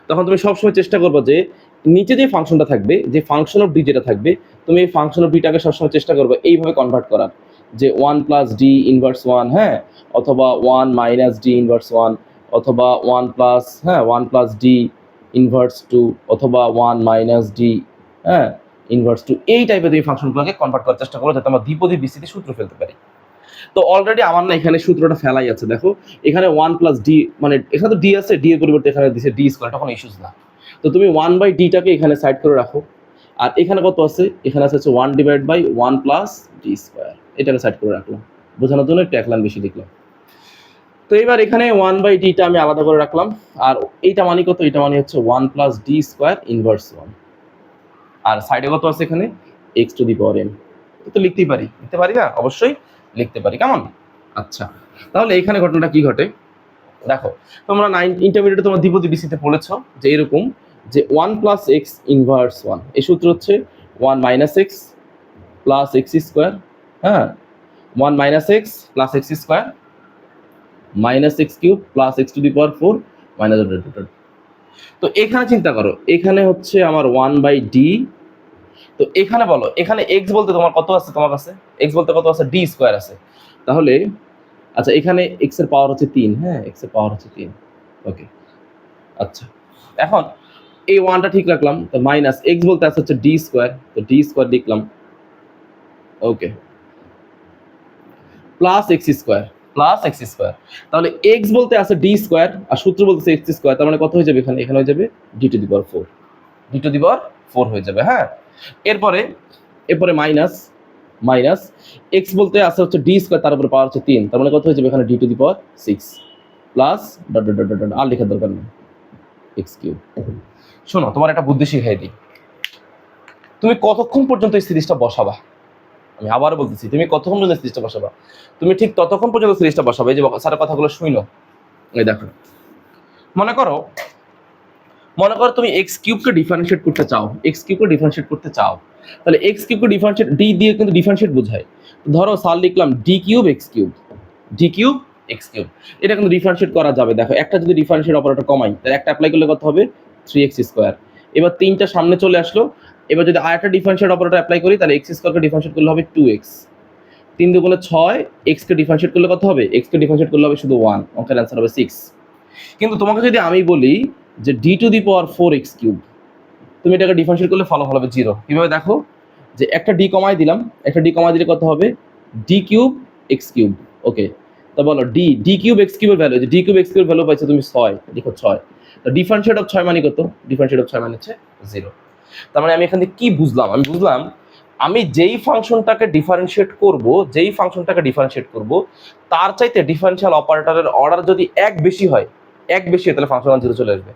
তখন তুমি সবসময় চেষ্টা করবে যে নিচে যে ফাংশনটা থাকবে, যে ফাংশন অফ ডি যেটা থাকবে, তুমি এই ফাংশন অফ ডিটাকে সবসময় চেষ্টা করবে এইভাবে কনভার্ট করার, যে 1 প্লাস ডি ইনভার্স 1, হ্যাঁ, অথবা 1 মাইনাস ডি ইনভার্স 1, অথবা 1 প্লাস ডি ইনভার্স 2, অথবা 1 মাইনাস ডি, হ্যাঁ, ইনভার্স 2। এই টাইপের তুমি ফাংশনগুলোকে কনভার্ট করার চেষ্টা করো, যাতে আমরা দ্বিপদী বিস্তৃতি সূত্র ফেলতে পারি। তো অলরেডি আমার না এখানে সূত্রটা ফেলাই আছে, দেখো এখানে 1 প্লাস ডি, মানে এখানে তো ডি আছে, ডি এর পরিবর্তে এখানে দিছে ডি স্কোয়ার, তখন ইস্যুস না। তো তুমি 1 বাই ডিটাকে এখানে সাইড করে রাখো, আর এখানে কত আছে, এখানে আছে 1 divide by 1 plus D square, এটাকে সাইড করে রাখলাম, বোঝানোর জন্য একটু এক লাইন বেশি লিখলাম। তো এবার এখানে 1 বাই ডিটা আমি আলাদা করে রাখলাম, আর এইটা মানে কত, এটা মানে হচ্ছে 1 প্লাস ডি স্কোয়ার ইনভার্স 1, আর সাইডে কত আছে এখানে x to the power N. তো লিখতে পারি না, অবশ্যই লিখতে পারি, কেমন? আচ্ছা, তাহলে এখানে ঘটনাটা কি ঘটে দেখো, তোমরা ইন্টারমিডিয়েটে তোমরা দ্বিপদী বিসিতে পড়েছো যে এরকম, যে 1 প্লাস এক্স ইনভার্স 1, এই সূত্র হচ্ছে 1 minus x plus X square, হ্যাঁ, 1 minus x plus X square minus x cube plus x to the power 4 minus dot. তো এখানে চিন্তা করো, এখানে হচ্ছে আমার 1 বাই ডি। তো এখানে বলো, এখানে এক্স বলতে তোমার কত আছে, তোমার কাছে এক্স বলতে কত আছে, ডি স্কোয়ার আছে। তাহলে আচ্ছা, এখানে এক্স এর পাওয়ার হচ্ছে 3, হ্যাঁ, এক্স এর পাওয়ার হচ্ছে 3, ওকে। আচ্ছা, এখন এই 1টা ঠিক রাখলাম, তো মাইনাস এক্স বলতে আছে হচ্ছে ডি স্কোয়ার, তো ডি স্কোয়ার লিখলাম, ওকে, প্লাস এক্স স্কোয়ার। তাহলে এক্স বলতে আছে ডি স্কোয়ার, আর সূত্র বলতেছে এক্স স্কোয়ার, তার মানে কত হয়ে যাবে, এখানে হয়ে যাবে ডি টু দি পাওয়ার 4 হয়ে যাবে, হ্যাঁ। এরপরে মাইনাস এক্স বলতে আছে হচ্ছে ডি স্কোয়ার, তার উপরে পাওয়ার হচ্ছে 3, তার মানে কত হয়ে যাবে, এখানে d to the power 6 plus dot dot dot dot, আর লেখার দরকার নেই, এক্স কিউব। শোনো, তোমার একটা বুদ্ধি শিখাই দিই, তুমি কতক্ষণ পর্যন্ত এই সিরিজটা বসাবা, আমি আবারও বলতেছি, তুমি কতক্ষণ পর্যন্ত সিরিজটা বসাবা, তুমি ঠিক ততক্ষণ পর্যন্ত সিরিজটা বসাবে। এই যে স্যারের কথাগুলো শুনো, এই দেখো, মনে করো তুমি এক্স কিউবকে ডিফারেন্সিয়েট করতে চাও, তাহলে এক্স কিউবকে ডিফারেন্সিয়েট, ডি দিয়ে কিন্তু ডিফারেন্সিয়েট বোঝায়। ধরো স্যার লিখলাম ডি কিউব এক্স কিউব, এটা কিন্তু ডিফারেন্সিয়েট করা যাবে। দেখো, একটা যদি ডিফারেন্সিয়েট অপারেটর কমাই, তাহলে একটা অ্যাপ্লাই করলে কত হবে, 3x স্কোয়ার। এবার 3টা সামনে চলে আসলো, এবার যদি আরেকটা ডিফারেন্সিয়েট অপারেটর অ্যাপ্লাই করি, তাহলে এক্স স্কোয়ারকে ডিফারেন্সিয়েট করলে হবে 2x, 3 দুগুণে 6, এক্সকে ডিফারেন্সিয়েট করলে কত হবে, এক্সকে ডিফারেন্সিয়েট করলে হবে শুধু 1, অঙ্কের অ্যান্সার হবে 6। কিন্তু তোমাকে যদি আমি বলি যে D to the power 4x cube, তুমি এটাকে ডিফারেন্সিয়েট করলে ফলাফল হবে 0। কিভাবে দেখো, যে একটা ডি কমাই দিলে কত হবে, ডি কিউব এক্স কিউব, ওকে। তো বলো ডি কিউব এক্স কিউবের ভ্যালু, যে ডি কিউব এক্স কিউবের ভ্যালু পাইছো তুমি 6, লিখো 6। তো ডিফারেন্সিয়েট অফ 6 মানে কত, ডিফারেন্সিয়েট অফ 6 মানে হচ্ছে 0। তার মানে আমি এখান থেকে কি বুঝলাম, আমি যেই ফাংশনটাকে ডিফারেন্সিয়েট করব, তার চাইতে ডিফারেন্সিয়াল অপারেটরের অর্ডার যদি এক বেশি হয়, তাহলে ফাংশন 0 চলে আসবে।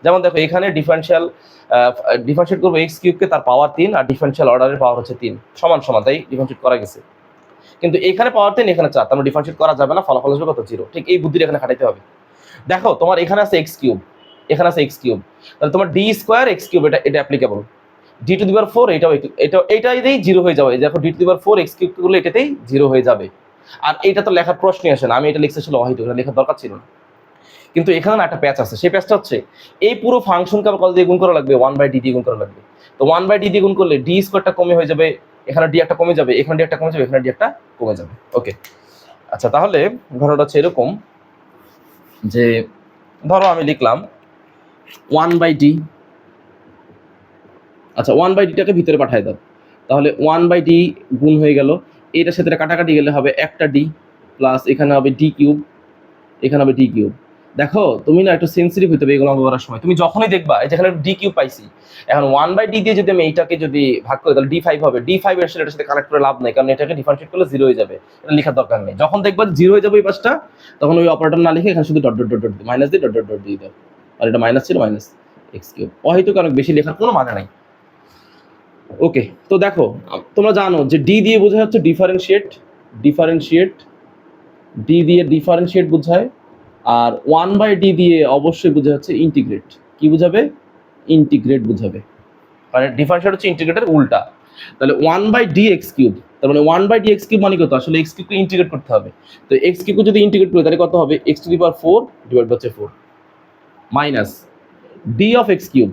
যেমন দেখো, এখানে ডিফারেন্সিয়েট করবো এক্স কিউবকে, তার পাওয়ার 3, আর ডিফারেন্সিয়াল অর্ডারের পাওয়ার হচ্ছে 3, সমান, তাই ডিফারেন্সিয়েট করা গেছে। কিন্তু এখানে পাওয়ার 3, এখানে 4, তার মানে ডিফারেন্সিয়েট করা যাবে না, ফলাফল আসবে কত, 0। ঠিক এই বুদ্ধিটা এখানে খাটাইতে হবে। দেখো, তোমার এখানে আছে এক্স কিউব, তাহলে তোমার ডি স্কোয়ার এক্স কিউব, এটা applicable. D to the power 4, এটাই 0 হয়ে যাবে। দেখো, D to the power 4 x cube করলে এটাতেই 0 হয়ে যাবে। আর এটা তো লেখার প্রশ্নই আসে না, আমি এটা লিখতে ছিল অহেতুক, এটা লেখার দরকার ছিল না। কিন্তু এখানে না একটা প্যাচ আছে, সেই প্যাচটা হচ্ছে এই পুরো ফাংশনকে কত দিয়ে গুণ করা লাগবে, 1/d দিয়ে গুণ করা লাগবে। তো 1/d দিয়ে গুণ করলে ডি স্কোয়ারটা কমে হয়ে যাবে, এখানে ডি একটা কমে যাবে, এখানে ডি একটা কমে যাবে, এখানে ডি একটা কমে যাবে। ওকে, আচ্ছা তাহলে ঘটনাটা হচ্ছে এরকম যে ধরো আমি লিখলাম 1/d, আচ্ছা 1/dটাকে ভিতরে পাঠিয়ে দাও, তাহলে 1/d গুণ হয়ে গেল, এটার সাথে কাটাকাটি গেলে হবে একটা ডি প্লাস এখানে হবে ডি কিউব, এখানে হবে ডি কিউব। দেখো তুমি না একটু সেন্সিটিভ হইতে হবে এগুলো অঙ্ক করার সময়। তুমি যখনই দেখবা এই যেখানে ডি কিউব পাইছি, এখন 1/d দিয়ে যদি আমি এইটাকে যদি ভাগ করি তাহলে d5 হবে, d5 এর সাথে এটার সাথে কানেক্ট করে লাভ নাই, কারণ এটাকে ডিফারেন্সিয়েট করলে 0 হয়ে যাবে, এটা লেখার দরকার নেই। যখন দেখবা 0 হয়ে যাবে এই পাশটা, তখন ওই অপারেটর না লিখে এখানে শুধু dot dot dot dot minus দিয়ে ডট ডট ডট দিয়ে দাও, আর এটা মাইনাস ছিল মাইনাস এক্স কিউব। অহেতুক অনেক বেশি লেখার কোনো মানে নাই। ওকে, তো দেখো তোমরা জানো যে ডি দিয়ে বোঝা হচ্ছে ডিফারেন্সিয়েট, ডিফারেন্সিয়েট, ডি দিয়ে ডিফারেন্সিয়েট বোঝায়, আর 1/d দিয়ে অবশ্যই বোঝা যাচ্ছে ইন্টিগ্রেট। কি বুঝাবে? ইন্টিগ্রেট বুঝাবে, মানে ডিফারেন্সিয়েট হচ্ছে ইন্টিগ্রেটের উল্টা। তাহলে 1/d এক্স কিউব, তার মানে 1/d এক্স কিউব মানে কত? আসলে এক্স কিউবকে ইন্টিগ্রেট করতে হবে। তো এক্স কিউবকে যদি ইন্টিগ্রেট করি তাহলে কত হবে? x to the power 4 divide by 4 minus d of x cube,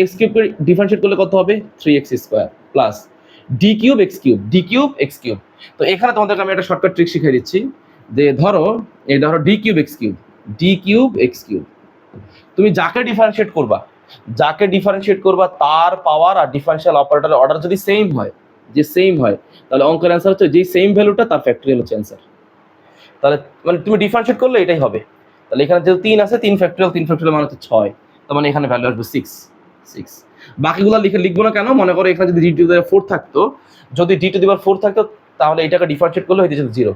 x কিউবকে ডিফারেন্সিয়েট করলে কত হবে? 3x square plus d cube x cube, d cube x cube. তো এখানে তোমাদেরকে আমি একটা শর্টকাট ট্রিক শিখিয়ে দিচ্ছি যে ধরো এই ধরো d cube x cube, d cube x cube, তুমি যাকে ডিফারেন্সিয়েট করবা, যাকে ডিফারেন্সিয়েট করবা তার পাওয়ার আর ডিফারেন্সিয়াল অপারেটরের অর্ডার যদি সেম হয়, যে সেম হয়, তাহলে অঙ্কের অ্যান্সার হচ্ছে যেই সেম ভ্যালুটা তার ফ্যাক্টরিয়াল হচ্ছে অ্যান্সার। তাহলে মানে তুমি ডিফারেন্সিয়েট করলে এটাই হবে। তাহলে এখানে যেহেতু 3 আছে, 3 ফ্যাক্টরিয়াল মানে হচ্ছে 6, তার মানে এখানে ভ্যালু আসবে 6। বাকিগুলো লিখবো না কেন? মনে করো এখানে যদি d টু দি পাওয়ার 4 থাকতো, যদি d টু দি পাওয়ার 4 থাকতো তাহলে এটাকে ডিফারেন্সিয়েট করলে হয়ে যেত 0,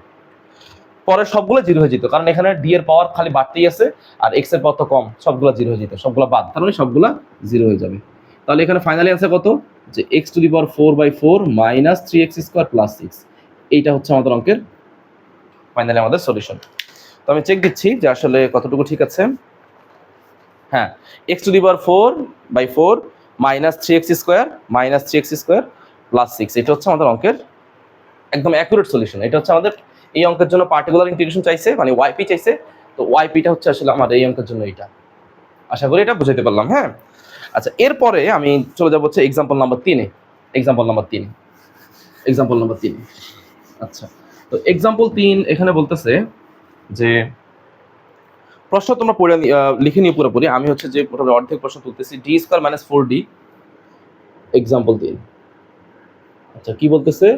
পরে সবগুলো 0 হয়ে যেত, কারণ এখানে d এর পাওয়ার খালি বাড়তেই আছে আর x এর পাওয়ার তো কম, সবগুলো 0 হয়ে যেত, সবগুলো বাদ, তার মানে সবগুলো 0 হয়ে যাবে। তাহলে এখানে ফাইনালি অ্যান্সার কত? যে x to the power 4/4 minus 3x square plus 6, এইটা হচ্ছে আমাদের অঙ্কের ফাইনালি আমাদের সলিউশন। তো আমি চেক দিচ্ছি যে আসলে কতটুকু ঠিক আছে। হ্যাঁ, x to the power 4/4 minus 3x square minus 3x square plus 6, এটা হচ্ছে আমাদের অঙ্কের একদম অ্যাকুরেট সলিউশন। এটা হচ্ছে আমাদের এই অঙ্কের জন্য পার্টিকুলার ইন্টিগ্রেশন চাইছে, মানে ওয়াইপি চাইছে, তো ওয়াইপিটা হচ্ছে আসলে আমার এই অঙ্কের জন্য এটা। আশা করি এটা বুঝাইতে পারলাম। হ্যাঁ, আচ্ছা এরপরে আমি চলে যাবো হচ্ছে এক্সাম্পল নাম্বার 3 এ। Example number 3। আচ্ছা, তো এক্সাম্পল 3 এখানে বলতেছে যে প্রশ্ন তোমরা পড়ে লিখে নিয়ে পুরোপুরি, আমি হচ্ছে যে অর্ধেক প্রশ্ন তুলতেছি। D square minus 4d, example 3। আচ্ছা কি বলতেছে?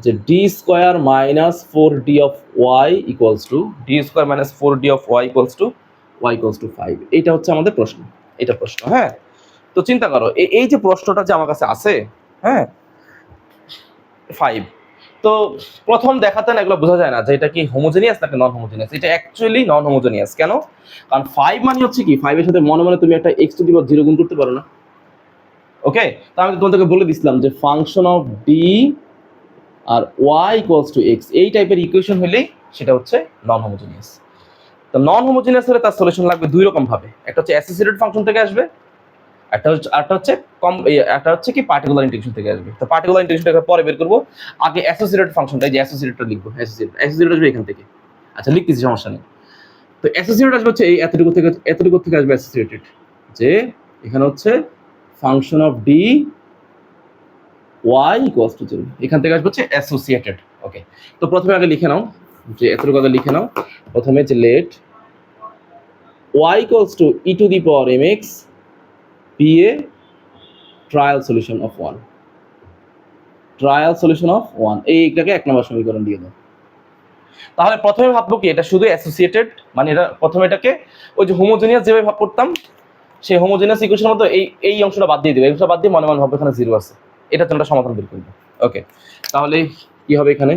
যে d square minus 4d of y equals to, d square minus 4d of y equals to Y equals to 5, এইটা হচ্ছে আমাদের প্রশ্ন, এটা প্রশ্ন। হ্যাঁ, তো চিন্তা করো এই যে প্রশ্নটা যে আমার কাছে আছে, হ্যাঁ 5, তো প্রথম দেখাতে না এগুলো বোঝা যায় না যে এটা কি হোমোজেনিয়াস নাকি নন হোমোজেনিয়াস। এটা অ্যাকচুয়ালি নন হোমোজেনিয়াস। কেন? কারণ 5 মানে হচ্ছে কি, 5 এর সাথে মনে মনে তুমি একটা x টু দি পাওয়ার 0 গুণ করতে পারো না। ওকে, তো আমি তোমাদেরকে বলে দিছিলাম যে ফাংশন অফ ডি আর y ইকুয়ালস টু x, এই টাইপের ইকুয়েশন হলেই সেটা হচ্ছে নন হোমোজেনিয়াস। তো নন হোমোজেনিয়াস হলে তার সলিউশন লাগবে দুই রকম ভাবে, একটা হচ্ছে অ্যাসোসিয়েটেড ফাংশন থেকে আসবে, একটা হচ্ছে কি পার্টিকুলার ইন্টিগ্রেশন থেকে আসবে। তো পার্টিকুলার ইন্টিগ্রেশনটা পরে বের করবো, আগে অ্যাসোসিয়েটেড ফাংশনটা, যে অ্যাসোসিয়েটেডটা লিখবো, অ্যাসোসিয়েটেড আসবে এখান থেকে। আচ্ছা লিখতেছি, সমস্যা নেই। তো অ্যাসোসিয়েটেড আসবে হচ্ছে এই এতটুকু থেকে আসবে অ্যাসোসিয়েটেড, যে এখানে হচ্ছে function of D y equals to 0, এখান থেকে আসবে হচ্ছে অ্যাসোসিয়েটেড। ওকে, তো প্রথমে আগে লিখে নাও, যে এতটুকু আগে লিখে নাও প্রথমে, যে let y equals to e to the power mx be a trial solution of 1, trial solution of 1, এইটাকে 1 নম্বর সমীকরণ দিয়ে দাও। তাহলে প্রথমে ভাববো কি এটা শুধু অ্যাসোসিয়েটেড, মানে এটা প্রথমে এটাকে ওই যে হোমোজেনিয়াস যেভাবে ভাব করতাম সেই হোমোজেনিয়াস ইকুয়েশনের মতো এই অংশটা বাদ দিয়ে দেবে, এই অংশটা বাদ দিয়ে মনে মনে ভাববে এখানে 0 আছে, এটা তোমরা সমাধান বের করবে। ওকে, তাহলে কি হবে এখানে?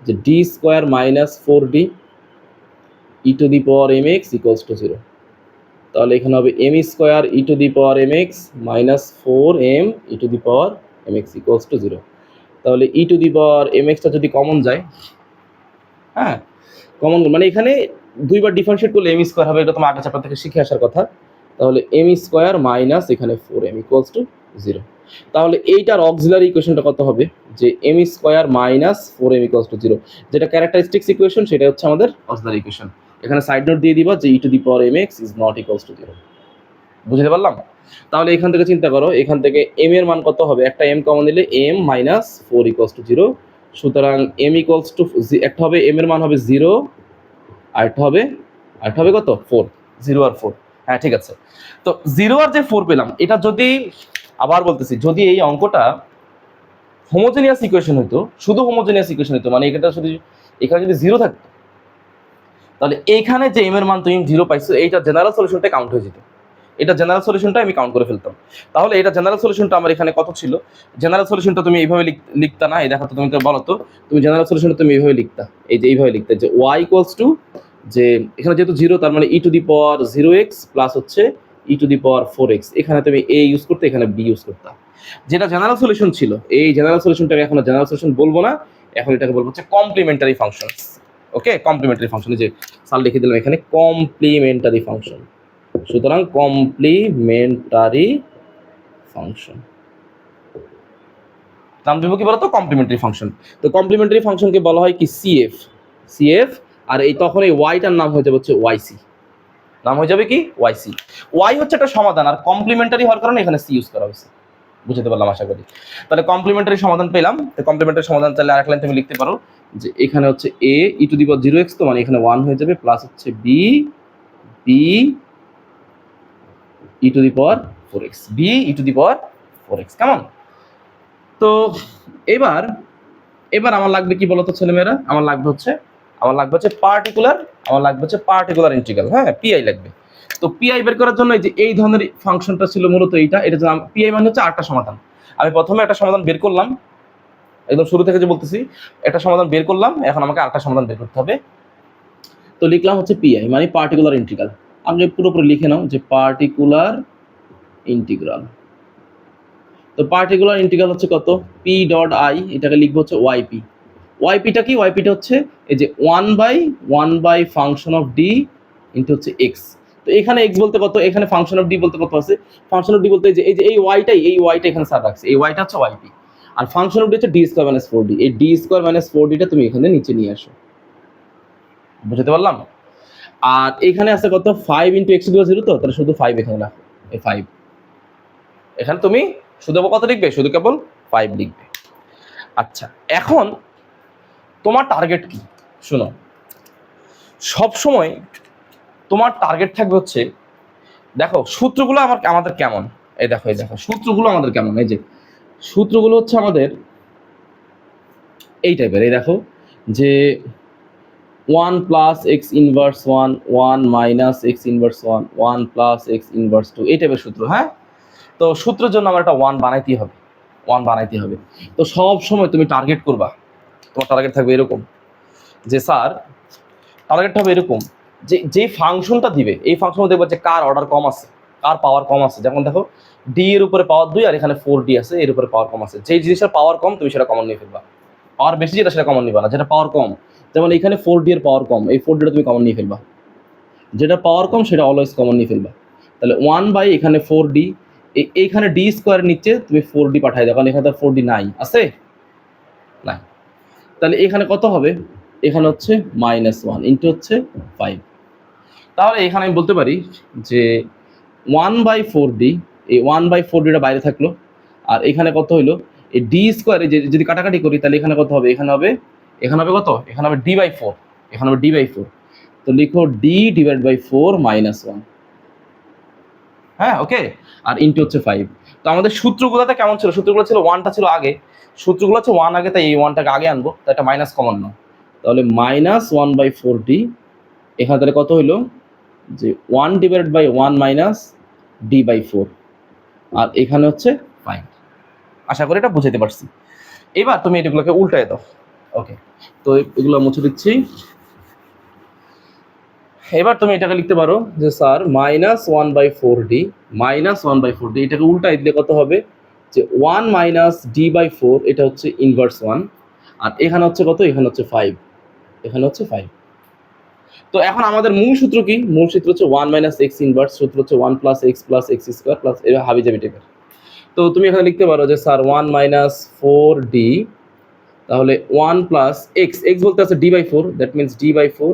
যে d square minus 4d E to the power mx equals to 0, তাহলে এখানে হবে m square E to the power mx minus 4m E to the power mx equals to 0। তাহলে ই টু দি পাওয়ার mxটা যদি কমন যায়, হ্যাঁ কমন মানে এখানে দুইবার ডিফারেন্সিয়েট করলে m স্কোয়ার হবে, এটা তোমার আগে চ্যাপ্টার থেকে শিখে আসার কথা। তাহলে m স্কোয়ার মাইনাস এখানে 4m ইকুয়ালস টু 0। তাহলে এইটার অক্সিলারি ইকুয়েশনটা কত হবে, যে m square minus 4m equals to 0, যেটা ক্যারেক্টারিস্টিক্স ইকুয়েশন, সেটা হচ্ছে আমাদের অক্সিলারি ইকুয়েশন। এখানে সাইড নোট দিয়ে দিবা যে e to the power mx is not equals to 0। বুঝতে পারলাম? তাহলে এখান থেকে চিন্তা করো, এখান থেকে m এর মান কত হবে, একটা m কমন নিলে m মাইনাস 4 ইকুয়ালস টু 0। সুতরাং m ইকুয়ালস টু, একটা হবে m এর মান হবে 0, আরেকটা হবে কত 4, 0 আর 4। হ্যাঁ ঠিক আছে। তো 0 আর যে 4 পেলাম, এটা যদি, আবার বলতেছি, যদি এই অঙ্কটা হোমোজেনিয়াস ইকুয়েশন হতো, শুধু হোমোজেনিয়াস ইকুয়েশন হতো, মানে এটা শুধু এখানে যদি 0 থাকতো, তাহলে এইখানে যে m এর মান তুমি 0 পাইছো, এইটা জেনারেল সলিউশনটা কাউন্ট হয়ে যেত। এটা জেনারেল সলিউশনটা আমি কাউন্ট করে ফেলতাম। তাহলে এটা জেনারেল সলিউশনটা আমার এখানে কত ছিল, জেনারেল সলিউশনটা তুমি এইভাবে লিখতা না, এই দেখো তো, তুমি তো বলো তো, তুমি জেনারেল সলিউশনটা তুমি এইভাবে লিখতা, এই যে এইভাবে লিখতে, যে y ইকুয়ালস টু, যে এখানে যেহেতু 0, তার মানে ই to the power 0x plus হচ্ছে ই টু দি পাওয়ার 4x, এখানে তুমি a ইউজ করতে, এখানে b ইউজ করতা, যেটা জেনারেল সলিউশন ছিল। এই জেনারেল সলিউশনটাকে এখন জেনারেল সলিউশন বলবো না, এখন এটাকে বলবো হচ্ছে কমপ্লিমেন্টারি ফাংশন। ওকে, কমপ্লিমেন্টারি ফাংশন, যে স্যার লিখে দিলাম এখানে কমপ্লিমেন্টারি ফাংশন। সুতরাং কমপ্লিমেন্টারি ফাংশন নাম দেবো কি বলতো, কমপ্লিমেন্টারি ফাংশন। তো কমপ্লিমেন্টারি ফাংশনকে বলা হয় কি সিএফ, আর এই তখন এই ওয়াইটার নাম হয়ে যাবে হচ্ছে ওয়াইসি, নাম হয়ে যাবে কি ওয়াইসি। ওয়াই হচ্ছে একটা সমাধান, আর কমপ্লিমেন্টারি হওয়ার কারণে এখানে সি ইউজ করা হয়েছে। বুঝতে পারলাম আশা করি। তাহলে কমপ্লিমেন্টারি সমাধান পেলাম। তো কমপ্লিমেন্টারি সমাধান চাইলে আরেক লাইন তুমি লিখতে পারো, যে এখানে হচ্ছে a E to the power 0x, তো মানে এখানে 1 হয়ে যাবে, প্লাস হচ্ছে b E to the power 4x, b E to the power 4x। কেমন? তো এবার আমার লাগবে কি বলতো ছেলেমেয়েরা, আমার লাগবে হচ্ছে পার্টিকুলার ইন্টিগ্রাল। হ্যাঁ, পিআই লাগবে। তো পিআই বের করার জন্য এই ধরনের ফাংশনটা ছিল মূলত এটা জন্য পিআই মানে হচ্ছে আরেকটা সমাধান। আমি প্রথমে একটা সমাধান বের করলাম, একদম শুরু থেকে যে বলতেছি, একটা সমাধান বের করলাম, এখন আমাকে আরেকটা সমাধান বের করতে হবে। তো লিখলাম হচ্ছে পিআই মানে পার্টিকুলার ইন্টিগ্রাল। আমি পুরোপুরি লিখে নাও যে পার্টিকুলার ইন্টিগ্রাল। তো পার্টিকুলার ইন্টিগ্রাল হচ্ছে কত, পি ডট আই, এটাকে লিখবো হচ্ছে ওয়াইপি। ওয়াইপিটা কি, ওয়াইপিটা হচ্ছে এই যে 1/1 ফাংশন অফ ডি ইন্টু হচ্ছে এক্স। তো এখানে এক্স বলতে কত, এখানে ফাংশন অফ ডি বলতে কত আছে, ফাংশন অফ ডি বলতে এই ওয়াইটা এখানে স্যার রাখছে, এই ওয়াইটা হচ্ছে ওয়াইপি, আর ফাংশন অফ ডি হচ্ছে ডি স্কোয়ার মাইনাস 4d। এই ডি স্কোয়ার মাইনাস 4dটা তুমি এখানে নিচে নিয়ে আসো। বুঝতে পারলাম? আর এখানে আছে কত, 5 ইন্টু এক্স ইকুয়াল 0, তো তাহলে শুধু 5 এখানে রাখো, এই 5 এখানে তুমি শুধু কত লিখবে, শুধু কেবল 5 লিখবে। আচ্ছা, এখন তোমার টার্গেট কি? শোনো, সব সময় তোমার টার্গেট থাকবে হচ্ছে, দেখো সূত্রগুলো আমাদের কেমন, এই দেখো সূত্রগুলো আমাদের কেমন, এই যে সূত্রগুলো হচ্ছে আমাদের এই টাইপের। এই দেখো যে 1 plus x inverse 1, 1 minus x inverse 1, 1 plus x inverse 2, এই টাইপের সূত্র। হ্যাঁ, তো সূত্রের জন্য আমার একটা 1 বানাইতেই হবে। তো সব সময় তুমি টার্গেট করবা, তোমার টার্গেট থাকবে এরকম, যে স্যার টার্গেট হবে এরকম, যে ফাংশনটা দিবে, এই ফাংশন দেখবা যে কার অর্ডার কম আছে, কার পাওয়ার কম আছে। যেমন দেখো ডি এর উপরে পাওয়ার 2, আর এখানে 4d আছে, এর উপরে পাওয়ার কম আছে। যেই জিনিসের পাওয়ার কম তুমি সেটা কমন নিয়ে ফেলবা, পাওয়ার বেশি সেটা কমন নিবা না। যেটা পাওয়ার কম, যেমন এখানে 4d এর পাওয়ার কম, এই 4dটা তুমি কমন নিয়ে ফেলবা। যেটা পাওয়ার কম সেটা অলওয়েজ কমন নিয়ে ফেলবা। তাহলে 1 এখানে 4d, এইখানে ডি স্কোয়ারের নিচে তুমি 4d পাঠাই দাও, কারণ এখানে তো 4d নাই, আছে না। তাহলে এখানে কত হবে, এখানে হচ্ছে -1 ইন্টু হচ্ছে 5। তাহলে এখানে আমি বলতে পারি যে 1/4d, এই 1/4dটা বাইরে থাকলো, আর এখানে কত হইলো, এই ডি স্কোয়ারে যদি কাটাকাটি করি, তাহলে এখানে কত হবে, এখানে হবে কত, এখানে হবে d/4, এখানে হবে d/4। তো লিখো d ডিভাইড বাই 4 -1। হ্যাঁ, ওকে, আর ইন্টু হচ্ছে 5। তো আমাদের সূত্রগুলোতে কেমন ছিল, সূত্রগুলো ছিল 1টা ছিল আগে, সূত্রগুলো হচ্ছে 1 আগে, তাই এই 1টাকে আগে আনবো, তাই একটা মাইনাস কমন নাও। তাহলে -1/4d, এখানে তাহলে কত হইলো, যে 1 ডিভাইড বাই 1 মাইনাস d/4, আর এখানে হচ্ছে 5। আশা করি এটা বুঝাইতে পারছি। এবার তুমি এগুলোকে উল্টায় দাও। ওকে, তো এগুলো মুছে দিচ্ছি। এবার তুমি এটাকে লিখতে পারো যে স্যার -1/4d, এটাকে উল্টাই দিলে কত হবে, যে 1 মাইনাস d/4, এটা হচ্ছে ইনভার্স 1, আর এখানে হচ্ছে কত, এখানে হচ্ছে 5, এখানে হচ্ছে 5। তো এখন আমাদের মূল সূত্র কি, মূল সূত্র হচ্ছে 1 মাইনাস এক্স ইনভার্স, সূত্র হচ্ছে 1 প্লাস এক্স স্কোয়ার প্লাস, এবার হাবি জাবি টাইপের। তো তুমি এখানে লিখতে পারো যে স্যার 1 মাইনাস 4d, তাহলে 1 প্লাস এক্স, এক্স বলতে আছে d/4, that means d/4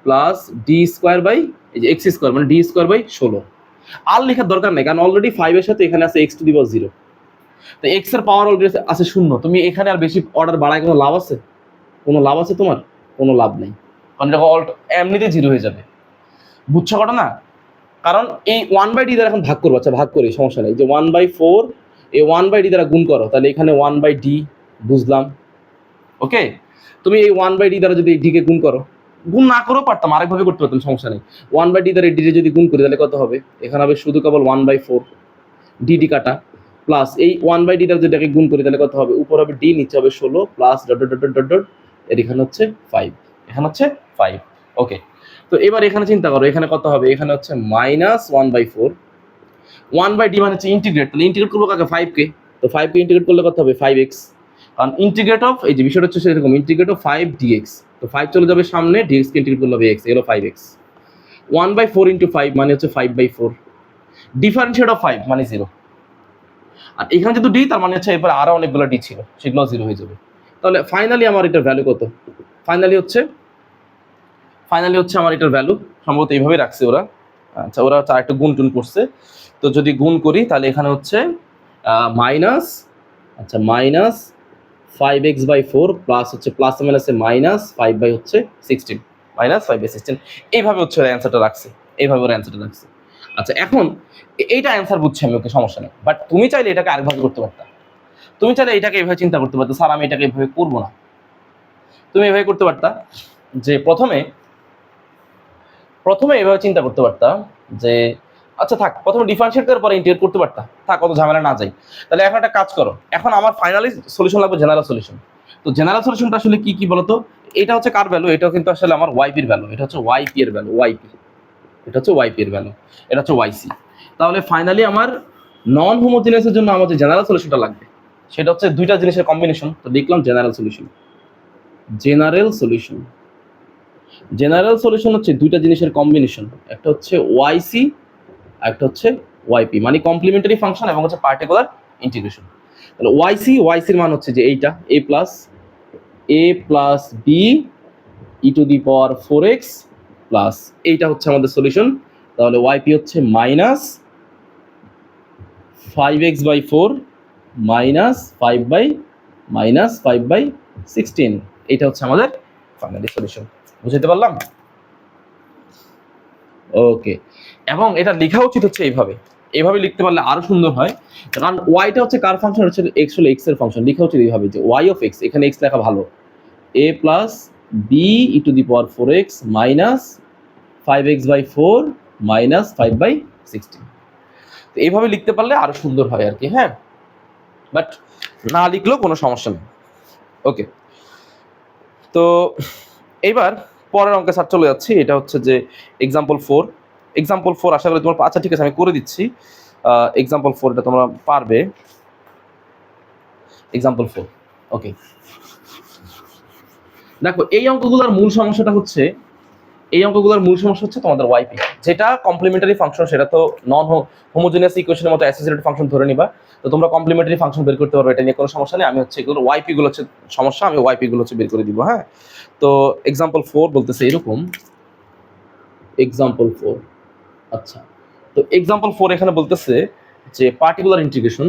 plus D square by এই যে এক্স স্কোয়ার মানে ডি স্কোয়ার বাই 16। আর লেখার দরকার নেই, কারণ অলরেডি 5 এর সাথে এখানে আছে x টু দি পাওয়ার 0, তো এক্স এর পাওয়ার অলরেডি আছে 0। তুমি এখানে আর বেশি অর্ডার বাড়ায় কোনো লাভ আছে? কোনো লাভ আছে তোমার? কোনো লাভ নেই, কারণ এটা এমনিতে 0 হয়ে যাবে। বুঝছো কটা না? কারণ এই 1/d দ্বারা এখন ভাগ করবো, আচ্ছা ভাগ করি, সমস্যা নেই। যে 1/4 এই 1/d দ্বারা গুণ করো, তাহলে এখানে 1/d, বুঝলাম। ওকে, তুমি এই 1/d দ্বারা যদি d কে গুণ করো, গুণ না করেও পারতাম, আরেকভাবে করতে পারতাম, সমস্যা নেই। 1/d দ্বারা d যদি গুণ করি তাহলে কত হবে? এখানে হবে শুধু কেবল 1/4, d কাটা, প্লাস এই 1/d দ্বারা যদি গুণ করি তাহলে কত হবে? উপর হবে d, নিচে হবে 16, plus dot dot dot dot dot, এর এখানে হচ্ছে 5, এখানে হচ্ছে 5। ওকে, তো এবার এখানে চিন্তা করো, এখানে কত হবে? এখানে হচ্ছে মাইনাস 1/4, 1/d মানে হচ্ছে ইন্টিগ্রেট, তাহলে ইন্টিগ্রেট করবো কাকে? 5 কে, তো 5 কে ইন্টিগ্রেট করলে কত হবে? 5x, কারণ ইন্টিগ্রেট অফ এই যে বিষয়টা হচ্ছে সেরকম, ইন্টিগ্রেট অফ 5 dx, তো 5 চলে যাবে সামনে, dx কে ইন্টিগ্রেট করলে হবে x, এলো 5x। 1/4 ইন্টু 5 মানে হচ্ছে 5/4, ডিফারেন্সিয়েট অফ 5 মানে 0। আর এখানে যেহেতু d, তার মানে হচ্ছে এরপর আরো অনেকগুলো d ছিল, সেগুলো 0 হয়ে যাবে। তাহলে ফাইনালি আমার এটার ভ্যালু কত? ফাইনালি হচ্ছে আমার এটার ভ্যালু সম্ভবত এইভাবে রাখছে ওরা। আচ্ছা, ওরা হচ্ছে আরেকটা গুণ টুন করছে, তো যদি গুণ করি তাহলে এখানে হচ্ছে মাইনাস, আচ্ছা মাইনাস 5x/4 প্লাস হচ্ছে প্লাস মাইনাসে মাইনাস 5/16, মাইনাস 5/16, এইভাবে হচ্ছে ওরা অ্যান্সারটা রাখছে, এইভাবে ওরা অ্যান্সারটা রাখছে। আচ্ছা, এখন এইটা অ্যান্সার বুঝছি আমি, ওকে সমস্যা নেই। বাট তুমি চাইলে এটাকে আরেকভাবে করতে পারতা, তুমি চাইলে এটাকে এভাবে চিন্তা করতে পারতো, স্যার আমি এটাকে এভাবে করবো না। তুমি এভাবে করতে পারতা যে প্রথমে এভাবে চিন্তা করতে পারতা যে আচ্ছা থাক, প্রথমে ডিফারেন্সিয়েট করার পরে ইন্টিগ্রেট করতে পারতা, থাক অত ঝামেলা না যাই। তাহলে এখন একটা কাজ করো, এখন আমার ফাইনালি সলিউশন লাগবে জেনারেল সলিউশন। তো জেনারেল সলিউশনটা আসলে কি কি বলতো? এটা হচ্ছে কার ভ্যালু? এটাও কিন্তু আসলে আমার ওয়াইপির ভ্যালু, এটা হচ্ছে ওয়াইপি এর ভ্যালু, ওয়াইপি, এটা হচ্ছে ওয়াইপি এর ভ্যালু, এটা হচ্ছে ওয়াইসি। তাহলে ফাইনালি আমার নন হোমোজিনিয়াসের জন্য আমার যে জেনারেল সলিউশনটা লাগবে সেটা হচ্ছে দুইটা জিনিসের কম্বিনেশন। তো লিখলাম general solution. General solution, general solution হচ্ছে দুইটা জিনিসের কম্বিনেশন, একটা হচ্ছে ওয়াইসি আর একটা হচ্ছে ওয়াইপি, মানে কমপ্লিমেন্টারি ফাংশন এবং হচ্ছে পার্টিকুলার ইন্টিগ্রেশন। তাহলে ওয়াইসির মান হচ্ছে যে এইটা a plus B E to the power 4x plus, এইটা হচ্ছে আমাদের সলিউশন। তাহলে ওয়াইপি হচ্ছে মাইনাস 5x/4 মাইনাস 5/16, এইটা হচ্ছে আমাদের ফাইনালি সলিউশন। বুঝতে পারলাম? ওকে, এবং এটা লেখা উচিত হচ্ছে এইভাবে, এইভাবে লিখতে পারলে আরো সুন্দর হয়, কারণ ওয়াইটা হচ্ছে কার ফাংশন? হচ্ছে এক্স, হলো এক্স এর ফাংশন। লেখা উচিত এইভাবে যে ওয়াই অফ এক্স, এখানে এক্স লেখা ভালো, a plus B E to the power 4x minus 5x/4 minus 5/16। তো এইভাবে লিখতে পারলে আরো সুন্দর হয় আর কি, হ্যাঁ, বাট না লিখলেও কোনো সমস্যা নেই। ওকে, তো এইবার পরের অঙ্কে স্যার চলে যাচ্ছি। এটা হচ্ছে যে এক্সাম্পল 4 আশা করি তোমার, আচ্ছা ঠিক আছে আমি করে দিচ্ছি। এক্সাম্পল 4 এটা তোমরা পারবে। এক্সাম্পল 4, ওকে, দেখো এই অঙ্কগুলোর মূল সমস্যাটা হচ্ছে, তোমাদের ওয়াইপি, যেটা কমপ্লিমেন্টারি ফাংশন সেটা তো নন হোমোজেনিয়াস ইকুয়েশনের মতো অ্যাসোসিয়েটেড ফাংশন ধরে নিবা, তো তোমরা কমপ্লিমেন্টারি ফাংশন বের করতে পারবে, এটা নিয়ে কোনো সমস্যা নেই। আমি হচ্ছে এগুলো ওয়াইপি গুলো হচ্ছে সমস্যা, আমি ওয়াইপি গুলো হচ্ছে বের করে দিব, হ্যাঁ। তো এক্সাম্পল 4 বলতেছে এরকম, এক্সাম্পল 4, আচ্ছা, তো এক্সাম্পল 4 এখানে বলতেছে যে পার্টিকুলার ইন্টিগ্রেশন।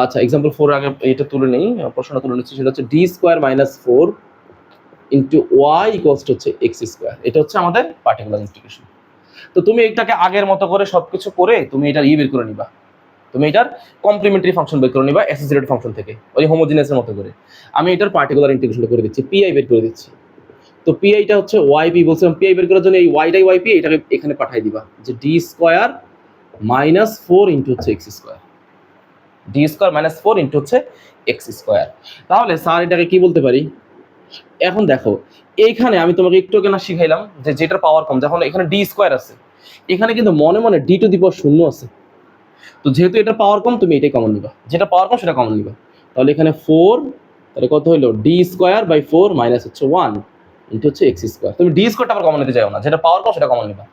আচ্ছা, এক্সাম্পল 4 আগে এটা তুলে নেই, প্রশ্নটা তুলে নিচ্ছি, সেটা হচ্ছে d square minus 4 into Y equals to হচ্ছে এক্স স্কোয়ার, এটা হচ্ছে আমাদের পার্টিকুলার ইন্টিগ্রেশন। তো তুমি এটাকে আগের মতো করে সবকিছু করে তুমি এটার বের করে নিবা, তুমি এটার কমপ্লিমেন্টারি ফাংশন বের করে নিবা অ্যাসোসিয়েটেড ফাংশন থেকে, ওই হোমোজিনিয়াসের মতো করে। আমি এটার পার্টিকুলার ইন্টিগ্রেশনটা করে দিচ্ছি, পিআই বের করে দিচ্ছি। তো পিআইটা হচ্ছে ওয়াইপি, বলছিলাম পিআই বের করার জন্য এই ওয়াইটাই ওয়াইপি, এটাকে এখানে পাঠিয়ে দিবা যে ডি স্কোয়ার মাইনাস 4 ইন্টু হচ্ছে X square, D square minus 4 into হচ্ছে এক্স স্কোয়ার। তাহলে স্যার এটাকে কি বলতে পারি? এখন দেখো এইখানে আমি তোমাকে একটু আগে না শিখাইলাম যে যেটার পাওয়ার কম, যখন এখানে ডি স্কোয়ার আছে, এখানে কিন্তু মনে মনে ডি টু দি পাওয়ার 0 আছে। তো যেহেতু এটা পাওয়ার কম, তুমি এটাই কমন নিবা, যেটা পাওয়ার কম সেটা কমন নিবা। তাহলে এখানে 4, তাহলে কত হলো? ডি স্কোয়ার বাই 4 মাইনাস হচ্ছে 1 ইন্টু হচ্ছে এক্স স্কোয়ার। তুমি ডি স্কোয়ারটা আবার কমন নিতে চাও না, যেটা পাওয়ার কম সেটা কমন নিবা।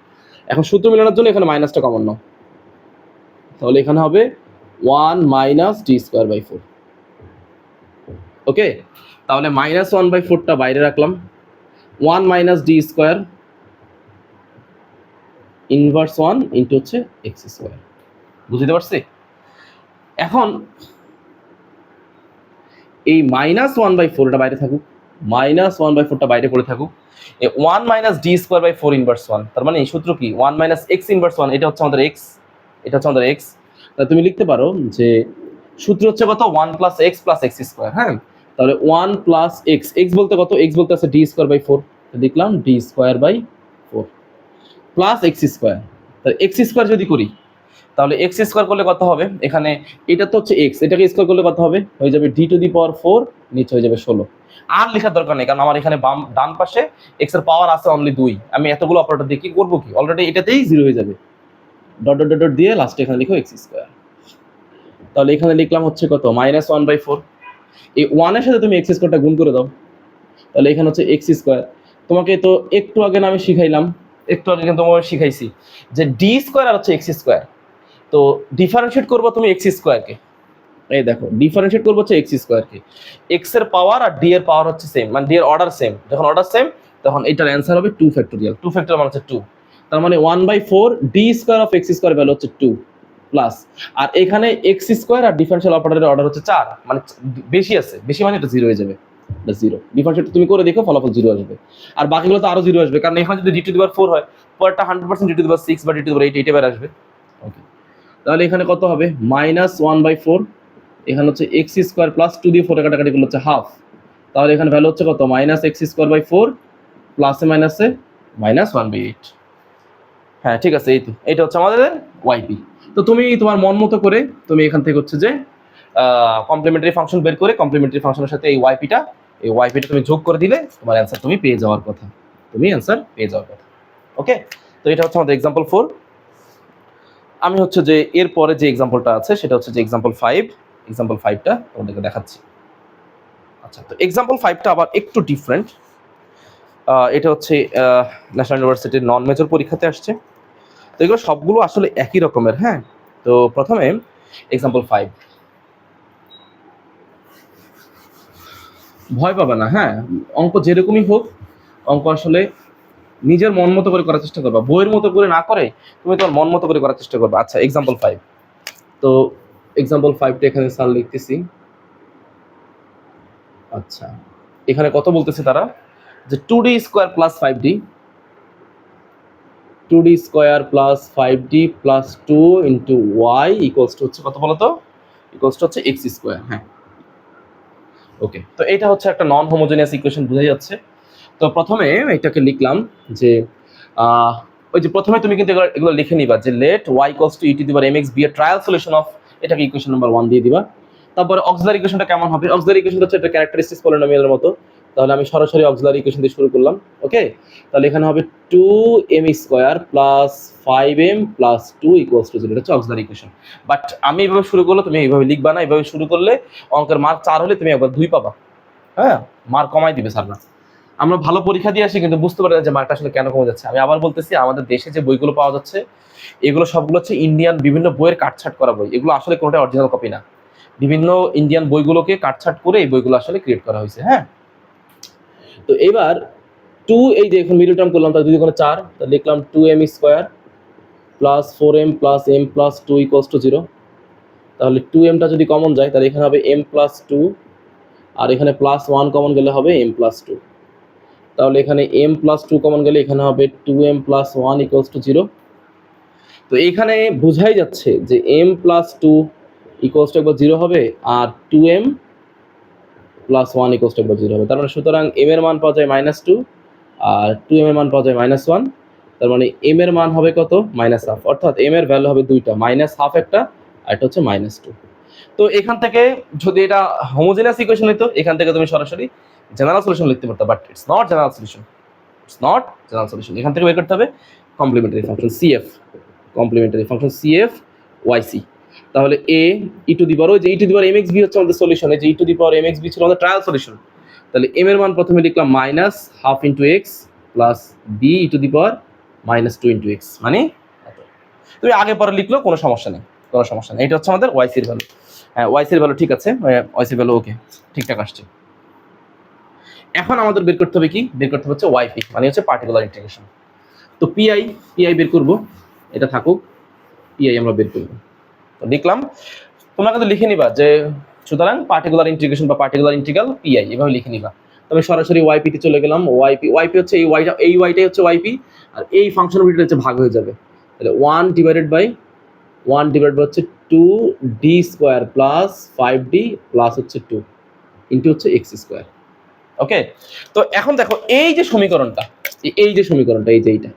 এখন সূত্র মেলানোর জন্য এখানে মাইনাসটা কমন নাও, তাহলে এখানে হবে 1 মাইনাস ডি স্কোয়ার বাই 4। ওকে, তাহলে -1/4টা বাইরে রাখলাম, 1 minus D square inverse 1 into হচ্ছে এক্স স্কোয়ার। বুঝতে পারছি? এখন এই -1/4টা বাইরে থাকুক, -1/4টা বাইরে পড়ে থাকুক, 1 minus D square by 4 inverse 1, তার মানে এই সূত্র কি 1 মাইনাস এক্স ইনভার্স 1, এটা হচ্ছে আমাদের এক্স, এটা হচ্ছে আমাদের এক্স। তাহলে তুমি লিখতে পারো যে সূত্র হচ্ছে কত 1 plus x plus X square. হ্যাঁ, তাহলে 1 প্লাস এক্স, এক্স বলতে কত, এক্স বলতে আছে ডি স্কোয়ার বাই 4, লিখলাম D square by 4 plus X square. তাহলে এক্স স্কোয়ার যদি করি তাহলে এক্স স্কোয়ার করলে কত হবে, এখানে এটা তো হচ্ছে এক্স, এটাকে স্কোয়ার করলে কত হবে, হয়ে যাবে ডি টু দি পাওয়ার 4, নিচে হয়ে যাবে 16। আর লেখার দরকার নেই, কারণ আমার এখানে ডান পাশে এক্স এর পাওয়ার আছে অনলি 2, আমি এতগুলো অপারেটর দিয়ে কি করবো, কি অলরেডি এটাতেই 0 হয়ে যাবে, ডট ডট ডট দিয়ে লাস্টে এখানে লিখো এক্স স্কোয়ার। তাহলে এখানে লিখলাম হচ্ছে কত -1/4, এই 1 এর সাথে তুমি এক্স স্কোয়ারটা গুণ করে দাও, তাহলে এখানে হচ্ছে এক্স স্কোয়ার। তোমাকে তো একটু আগে আমি শিখাইলাম, একটু আগে কিন্তু তোমাকে শিখাইছি যে ডি স্কোয়ার আর হচ্ছে এক্স স্কোয়ার, তো ডিফারেন্সিয়েট করবো তুমি এক্স স্কোয়ারকে, এই দেখো ডিফারেন্সিয়েট করবো হচ্ছে এক্স স্কোয়ারকে, এক্স এর পাওয়ার আর ডি এর পাওয়ার হচ্ছে সেম, মানে ডি এর অর্ডার সেম, যখন অর্ডার সেম তখন এটার অ্যান্সার হবে 2 ফ্যাক্টোরিয়াল, 2 ফ্যাক্টোরিয়াল মানে হচ্ছে 2, তার মানে 1/4 D square of x square value হচ্ছে 2 প্লাস, আর এখানে এক্স স্কোয়ার আর ডিফারেন্সিয়াল অপারেটরের অর্ডার হচ্ছে 4, মানে বেশি আছে, বেশি মানে এটা 0 হয়ে যাবে, এটা 0, ডিফারেন্সিয়েট তুমি করে দেখো ফলাফল 0 আসবে, আর বাকিগুলো তো আরো 0 আসবে, কারণ এখানে যদি ডি টু দি পাওয়ার 4 হয়, পরেরটা 100% ডি টু দি পাওয়ার 6 বা ডি টু দি পাওয়ার 8 এইটা বের আসবে। ওকে, তাহলে এখানে কত হবে -1/4, এখানে হচ্ছে এক্স স্কোয়ার প্লাস 2 দিয়ে 4 কাটাকাটি করলে হচ্ছে হাফ, তাহলে এখানে ভ্যালু হচ্ছে কত -x²/4 প্লাসে মাইনাসে -1/8। হ্যাঁ ঠিক আছে, এই তো এটা হচ্ছে আমাদের ওয়াইপি। তো তুমি তোমার মন মতো করে তুমি এখান থেকে হচ্ছে যে কমপ্লিমেন্টারি ফাংশন বের করে কমপ্লিমেন্টারি ফাংশনের সাথে এই ওয়াইপিটা তুমি যোগ করে দিলে তোমার অ্যান্সার তুমি পেয়ে যাওয়ার কথা, ওকে। তো এটা হচ্ছে আমাদের এক্সাম্পল 4। আমি হচ্ছে যে এরপরে যে এক্সাম্পলটা আছে সেটা হচ্ছে যে এক্সাম্পল 5টা তোমাদেরকে দেখাচ্ছি। আচ্ছা, তো এক্সাম্পল 5টা আবার একটু ডিফারেন্ট, এটা হচ্ছে ন্যাশনাল ইউনিভার্সিটির নন মেজর পরীক্ষাতে আসছে, তো এগুলো সবগুলো আসলে একই রকমের। হ্যাঁ, তো প্রথমে এক্সাম্পল 5, ভয় পাবে না। হ্যাঁ, অঙ্ক যেরকমই হোক, অঙ্ক আসলে নিজের মন মতো করে করার চেষ্টা করবা, বইয়ের মতো করে না করে তুমি তোমার মন মতো করে করার চেষ্টা করবা। আচ্ছা, এক্সাম্পল 5, তো এক্সাম্পল 5টা এখানে স্যার লিখতেছি। আচ্ছা, এখানে কত বলতেছে তারা, যে 2d square plus 5d, 2d square plus 5d plus 2 into Y equals to হচ্ছে কত বলতো, ইকুয়ালস টু হচ্ছে এক্স স্কোয়ার। হ্যাঁ, ওকে। তো এটা হচ্ছে একটা নন হোমোজেনিয়াস ইকুয়েশন, বোঝা যাচ্ছে। তো প্রথমে এটাকে লিখলাম যে ওই যে প্রথমে তুমি কিন্তু এগুলো লিখে নিবা যে let y equals to e to the power mx be a trial solution of, এটাকে ইকুয়েশন নাম্বার 1 দিয়ে দিবা। তারপরে অক্সিলারি ইকুয়েশনটা কেমন হবে, অক্সিলারি ইকুয়েশনটা হচ্ছে একটা ক্যারেক্টারিস্টিক্স পলিনোমিয়ালের মতো, তাহলে আমি সরাসরি অক্সিলারি ইকুয়েশন দিয়ে শুরু করলাম। ওকে, তাহলে এখানে হবে 2m square plus 5m plus 2 equals to 0, এটা হচ্ছে অক্সিলারি ইকুয়েশন। বাট আমি এইভাবে শুরু করলে তুমি এইভাবে লিখবা না, এইভাবে শুরু করলে অঙ্কের মার্ক 4 হলে তুমি একবার 2 পাবা। হ্যাঁ, মার্ক কমাই দিবে স্যার না। আমরা ভালো পরীক্ষা দিয়ে আসি কিন্তু বুঝতে পারি না যে মার্কটা আসলে কেন কমে যাচ্ছে। আমি আবার বলতেছি, আমাদের দেশে যে বইগুলো পাওয়া যাচ্ছে এগুলো সবগুলো হচ্ছে ইন্ডিয়ান বিভিন্ন বইয়ের কাটছাট করা বই, এগুলো আসলে কোনোটা অরিজিনাল কপি না, বিভিন্ন ইন্ডিয়ান বইগুলোকে কাটছাট করে এই বইগুলো আসলে ক্রিয়েট করা হয়েছে। হ্যাঁ, তো এবার 2, এই যে এখন মিডল টার্ম করলাম, তার 2 দুগুণে 4, তাহলে লিখলাম 2m square plus 4m plus m plus 2 equals to 0। তাহলে 2mটা যদি কমন যায় তাহলে এখানে হবে m প্লাস 2, আর এখানে প্লাস 1 কমন গেলে হবে m প্লাস 2, তাহলে এখানে m প্লাস 2 কমন গেলে এখানে হবে 2m প্লাস 1 ইকুয়ালস টু 0। তো এইখানে বোঝাই যাচ্ছে যে m প্লাস 2 ইকুয়ালস টু একবার 0 হবে, আর 2m প্লাস 1 ইকুয়ালস টু একবার 0 হবে। তার মানে সুতরাং m এর মান পাওয়া যায় -2 আর 2m এর মান পাওয়া যায় -1, তার মানে m এর মান হবে কত -1/2, অর্থাৎ m এর ভ্যালু হবে দুইটা, -1/2 একটা আর এটা হচ্ছে -2। তো এখান থেকে যদি এটা হোমোজেনিয়াস ইকুয়েশন হতো, এখান থেকে তুমি সরাসরি জেনারেল সলিউশন লিখতে পারতে, but it's not general solution, এখান থেকে বের করতে হবে কমপ্লিমেন্টারি ফাংশন CF YC। তাহলে a e টু দি পাওয়ার, ওই যে e to the power mx b হচ্ছে আমাদের সলিউশন, এই যে e to the power mx b ছিল আমাদের ট্রায়াল সলিউশন। তাহলে m এর মান প্রথমে লিখলাম -1/2 into x plus b e to the power -2 into x, মানে তুমি আগে পরে লিখলেও কোনো সমস্যা নেই। কোনো সমস্যা নেই। এটা হচ্ছে আমাদের ওয়াইসির ভ্যালু। হ্যাঁ, ওয়াইসির ভ্যালু ঠিক আছে, ওয়াইসির ভ্যালু ওকে, ঠিকঠাক আসছে। এখন আমাদের বের করতে হবে কি, বের করতে হচ্ছে ওয়াইপি, মানে হচ্ছে পার্টিকুলার ইন্টিগ্রেশন। তো পিআই বের করব, এটা থাকুক, পিআই আমরা বের করব। তো লিখলাম, তোমরা কিন্তু লিখে নিবা যে সুতরাং পার্টিকুলার ইন্টিগ্রেশন বা পার্টিকুলার ইন্টিগ্রাল পিআই, এভাবে লিখে নিবা। তবে সরাসরি ওয়াইপি তে চলে গেলাম। ওয়াইপি হচ্ছে এই ওয়াইটাই হচ্ছে ওয়াইপি, আর এই ফাংশনের ভিতরে হচ্ছে ভাগ হয়ে যাবে। তাহলে 1 ডিভাইডেড বাই হচ্ছে 2d² প্লাস 5d প্লাস হচ্ছে 2 ইনটু হচ্ছে x²। ওকে, তো এখন দেখো এই যে সমীকরণটা, এই যে এইটা,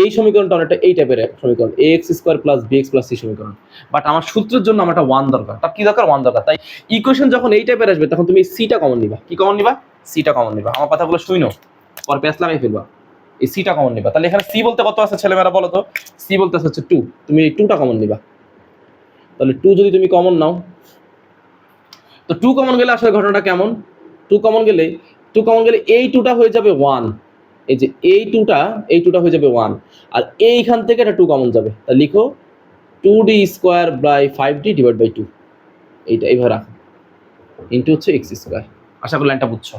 এই সমীকরণটা অনেকটা এই টাইপের সমীকরণ, ax² plus bx plus c সমীকরণ। বাট আমার সূত্রের জন্য আমার একটা 1 দরকার। তার কি দরকার? 1 দরকার। তাই ইকুয়েশন যখন এই টাইপের আসবে তখন তুমি সিটা কমন নিবা। কি কমন নিবা? সিটা কমন নিবা। আমার কথাগুলো শুনো, পরে পেঁচ লাগাই ফেলবা। এই সিটা কমন নিবা। তাহলে এখানে সি বলতে কত আছে ছেলেমেয়েরা বলো তো? সি বলতে আছে হচ্ছে 2, তুমি এই 2টা কমন নিবা। তাহলে 2 যদি তুমি কমন নাও, তো 2 কমন গেলে আসলে ঘটনাটা কেমন? 2 কমন গেলে এই 2টা হয়ে যাবে 1, এই যে এই 2টা হয়ে যাবে 1, আর এইখান থেকে এটা 2 কমন যাবে। তাহলে লিখো 2d² by 5d divide by 2, এইটা এইভাবে রাখো, ইনটু হচ্ছে x²। আশা করি লাইনটা বুঝছো।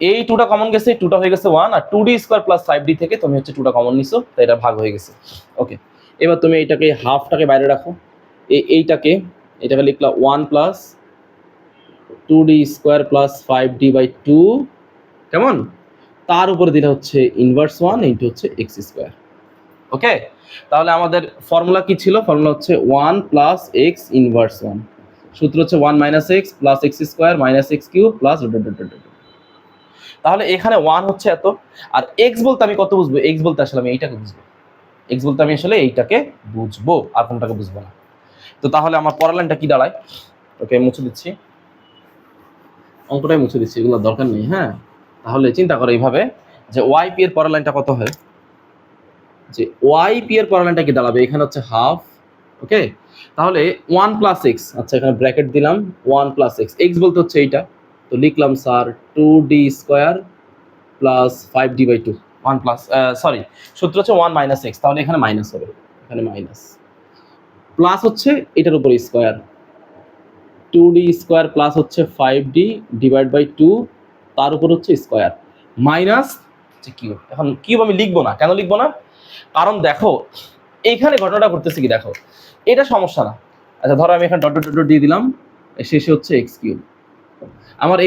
এই 2টা কমন গেছে, 2টা হয়ে গেছে 1, আর 2d² প্লাস 5d থেকে তুমি হচ্ছে 2টা কমন নিছো, তাই এটা ভাগ হয়ে গেছে। ওকে, এবার তুমি এইটাকে হাফটাকে বাইরে রাখো, এইটাকে লিখলা 1 plus 2d² plus 5d by 2, কেমন? তার উপরে দিলে হচ্ছে ইনভার্স 1 ইনটু হচ্ছে x²। ওকে, তাহলে আমাদের ফর্মুলা কি ছিল? ফর্মুলা হচ্ছে 1 প্লাস x ইনভার্স 1, সূত্র হচ্ছে 1 minus x plus x² minus x cube plus. তাহলে এখানে 1 হচ্ছে এত, আর x বলতে আমি কত বুঝবো? x বলতে আসলে আমি এইটাকে বুঝবো, x বলতে আমি আসলে এইটাকে বুঝবো, আর কোনটাকে বুঝবো না। তো তাহলে আমার পরের লাইনটা কি দাঁড়ায়? ওকে, মুছে দিচ্ছি, অঙ্কটাই মুছে দিচ্ছি, এগুলো দরকার নেই। হ্যাঁ, তাহলে চিন্তা করো এইভাবে যে ওয়াইপি এর পরের লাইনটা কত হয়, যে ওয়াইপি এর পরের লাইনটা কি দাঁড়াবে? এখানে হচ্ছে হাফ। ওকে, তাহলে 1 প্লাস এক্স, আচ্ছা এখানে ব্র্যাকেট দিলাম 1 প্লাস এক্স, এক্স বলতে হচ্ছে এইটা, তো লিখলাম sir 2d² plus 5d by 2, 1 plus sorry সূত্র হচ্ছে 1 মাইনাস এক্স, তাহলে এখানে মাইনাস হবে, এখানে মাইনাস, প্লাস হচ্ছে এটার উপরে স্কোয়ার 2d² প্লাস হচ্ছে 5d ডিভাইড বাই 2, তার উপর হচ্ছে স্কোয়ার মাইনাস হচ্ছে কিউব। এখন কিউব আমি লিখবো না, কেন লিখবো না? কারণ দেখো এইখানে ঘটনাটা ঘটতেছে কি, দেখো এটা সমস্যা না। আচ্ছা ধরো আমি এখানে ডট ডট ডট দিয়ে দিলাম, শেষে হচ্ছে এক্স কিউব, আমার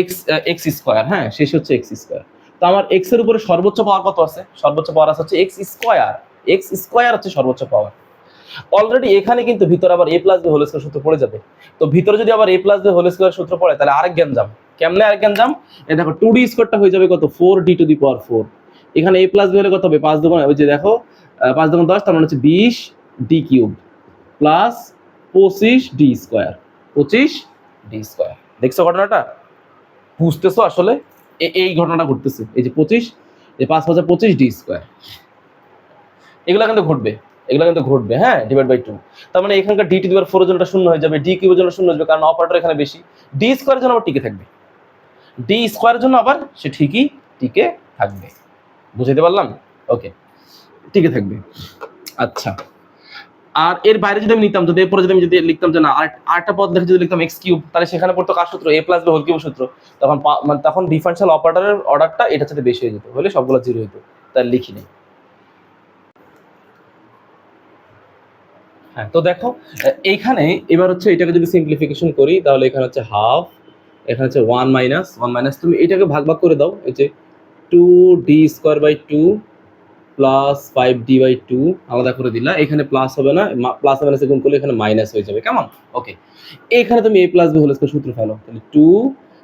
এক্স স্কোয়ার, হ্যাঁ শেষে হচ্ছে এক্স স্কোয়ার। তো আমার এক্স এর উপরে সর্বোচ্চ পাওয়ার কত আছে? সর্বোচ্চ পাওয়ার আছে হচ্ছে এক্স স্কোয়ার হচ্ছে সর্বোচ্চ পাওয়ার। অলরেডি এখানে কিন্তু ভিতরে আবার a plus b whole square সূত্র পড়ে যাবে। তো ভিতরে যদি আবার a plus b whole square সূত্র পড়ে, তাহলে আরেক গ্যাঞ্জাম। কেমনে আরেক গ্যাঞ্জাম? এই দেখো 2d স্কয়ারটা হয়ে যাবে কত? 4d two the power 4। এখানে a প্লাস b হলে কত হবে? 5 দুগুণ, ওই যে দেখো 5 দুগুণ 10, তার মানে হচ্ছে 20d cube plus 25d square, 25d square. দেখছো ঘটনাটা? বুঝতেছো আসলে এই ঘটনাটা ঘটতেছে, এই যে 25, এই 5 5 25d স্কয়ার, এগুলা কিন্তু ঘটবে, হ্যাঁ, ডিভাইড বাই 2। তার মানে এখানকার d টু দি পাওয়ার 4 এর জন্য শূন্য হয়ে যাবে, d কিউবের জন্য শূন্য হয়ে যাবে, কারণ অপারেটর এখানে বেশি। d স্কয়ারের জন্য আবার টিকে থাকবে, d স্কয়ারের জন্য আবার সে ঠিকই টিকে থাকবে। বুঝাইতে পারলাম? ওকে, টিকে থাকবে। আচ্ছা, আর এর বাইরে যদি আমি নিতাম, যদি এরপরে যদি আমি লিখতাম যে না আরেকটা পদ দেখে যদি লিখতাম এক্স কিউব, তাহলে সেখানে পড়তো কার সূত্র? a plus b whole cube সূত্র। তখন মানে তখন ডিফারেনশিয়াল অপারেটরের অর্ডারটা এটার সাথে বেশি হয়ে যেত, হলে সবগুলো জিরো হতো, তাই লিখি নেই। হ্যাঁ, তো দেখো এইখানে এবার হচ্ছে এটাকে যদি সিম্পলিফিকেশন করি, তাহলে এখানে হচ্ছে হাফ, এখানে হচ্ছে 1 মাইনাস, তুমি এটাকে ভাগ ভাগ করে দাও, এই যে 2d² by 2 plus 5d by 2 আলাদা করে দিলা, এখানে প্লাস হবে না, প্লাস মাইনাসে গুণ করলে এখানে মাইনাস হয়ে যাবে, কেমন? ওকে, এখানে তুমি a plus b whole square সূত্র ফেলো, তাহলে 2,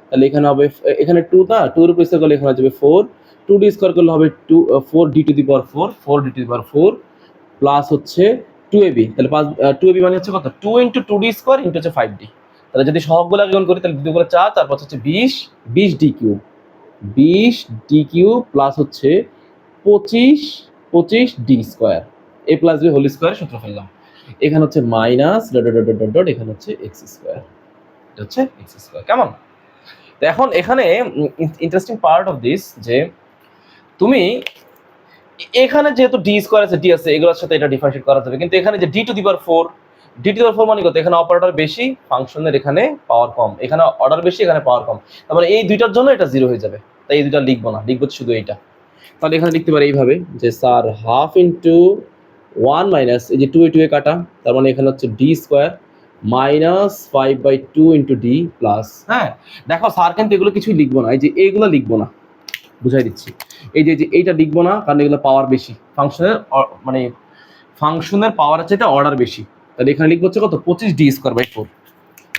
তাহলে এখানে হবে, এখানে 2 টা 2 এর উপর স্কয়ার করলে এখানে যাবে 4, 2d স্কয়ার করলে হবে 4d two the power 4d two the power 4 plus হচ্ছে 2ab, তাহলে 2ab মানে হচ্ছে কত? 2 ইনটু 2d স্কয়ার ইনটু হচ্ছে 5d। তাহলে যদি সহগগুলো গুণ করি, তাহলে 2 গুলো 4, তারপর হচ্ছে 20d কিউব প্লাস হচ্ছে 25d square, a plus b whole square সূত্র ফেললাম। এখানে হচ্ছে minus dot dot dot dot, এখানে হচ্ছে এক্স স্কয়ার, এটা হচ্ছে এক্স স্কয়ার, কেমন? তো এখন এখানে ইন্টারেস্টিং পার্ট অফ দিস, যে তুমি এখানে যেহেতু d স্কয়ার আছে, d আছে, এগুলোর সাথে এটা ডিফারেন্সিয়েট করা যাবে, কিন্তু এখানে যে d to the power 4, d to the power 4 মানে কত? এখানে অপারেটর বেশি, ফাংশনের এখানে পাওয়ার কম, এখানে অর্ডার বেশি, এখানে পাওয়ার কম, তার মানে এই দুইটার জন্য এটা 0 হয়ে যাবে, তাই এই দুইটা লিখবো না, লিখবো শুধু এইটা। তাহলে এখানে লিখতে পারি এইভাবে যে স্যার হাফ ইন্টু 1 মাইনাস এই যে 2 এ 2 এ কাটা, তার মানে এখানে হচ্ছে D square minus 5/2 into D plus, হ্যাঁ দেখো স্যার কিন্তু এগুলো কিছুই লিখবো না, এই যে এইগুলো লিখবো না, বুঝাই দিচ্ছি, এই যে এইটা লিখবো না কারণ এগুলো পাওয়ার বেশি, মানে ফাংশনের পাওয়ারের চাইতে অর্ডার বেশি, তাহলে এখানে লিখবো হচ্ছে কত 25 ডি স্কোয়ার বাই 4,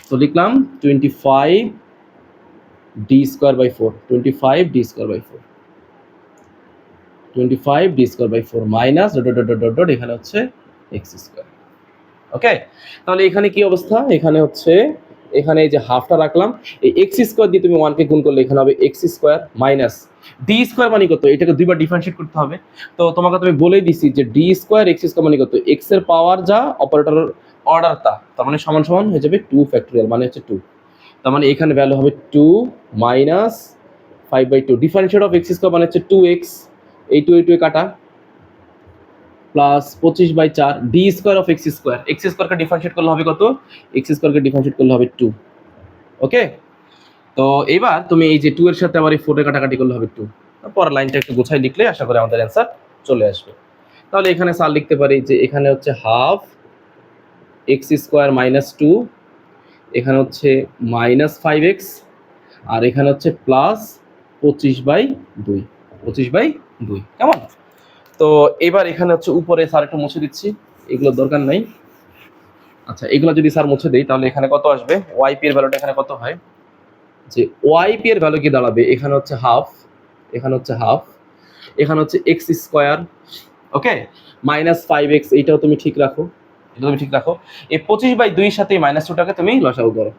তো লিখলাম 25 D square by 4, 25 D square by 4, 25 D square by 4 minus dot dot dot dot এখানে হচ্ছে এক্স স্কোয়ার। ওকে, তাহলে এখানে কি অবস্থা, এখানে হচ্ছে এখানে এই যে হাফটা রাখলাম, এই এক্স স্কোয়ার দিয়ে তুমি 1 কে গুণ করলে এখানে হবে x square minus D square মানে কত, এটাকে দুইবার ডিফারেন্সিয়েট করতে হবে, তো তোমাকে তুমি বলেই দিছি যে ডি স্কোয়ার এক্স স্কোয়ার মানে কত, এক্স এর পাওয়ার যা অপারেটরের অর্ডার তা, তার মানে সমান সমান হয়ে যাবে 2 ফ্যাক্টোরিয়াল মানে হচ্ছে 2, তার মানে এখানে ভ্যালু হবে 2 minus 5/2 differentiate of x square মানে হচ্ছে 2x, এই 2 এই 2 কাটা plus 25/4 d square of x স্কোয়ারকে ডিফারেন্সিয়েট করলে হবে কত, এক্স স্কোয়ারকে ডিফারেন্সিয়েট করলে হবে 2। ওকে, তো এবার তুমি এই যে 2 এর সাথে আবার এই 4 এর কাটাকাটি করলে হবে 2, পরের লাইনটা একটু গোছাই লিখলে আশা করি আমাদের অ্যান্সার চলে আসবে। তাহলে এখানে স্যার লিখতে পারি যে এখানে হচ্ছে হাফ এক্স স্কোয়ার মাইনাস 2, এখানে হচ্ছে মাইনাস 5x, আর এখানে হচ্ছে প্লাস 25/2, 25/2 কেমন। তো এবার এখানে হচ্ছে উপরে স্যার একটু মুছে দিচ্ছি, এগুলো দরকার নাই, আচ্ছা এগুলো যদি স্যার মুছে দিই তাহলে এখানে কত আসবে, ওয়াইপি এর ভ্যালুটা এখানে কত হয়, যে ওয়াইপি এর ভ্যালু কি দাঁড়াবে, এখানে হচ্ছে হাফ, এখানে হচ্ছে হাফ, এখানে হচ্ছে এক্স স্কোয়ার, ওকে মাইনাস 5x, এইটাও তুমি ঠিক রাখো, এটা তুমি ঠিক রাখো, এই 25/2 সাথে মাইনাস 2টাকে তুমি লসাগু করো।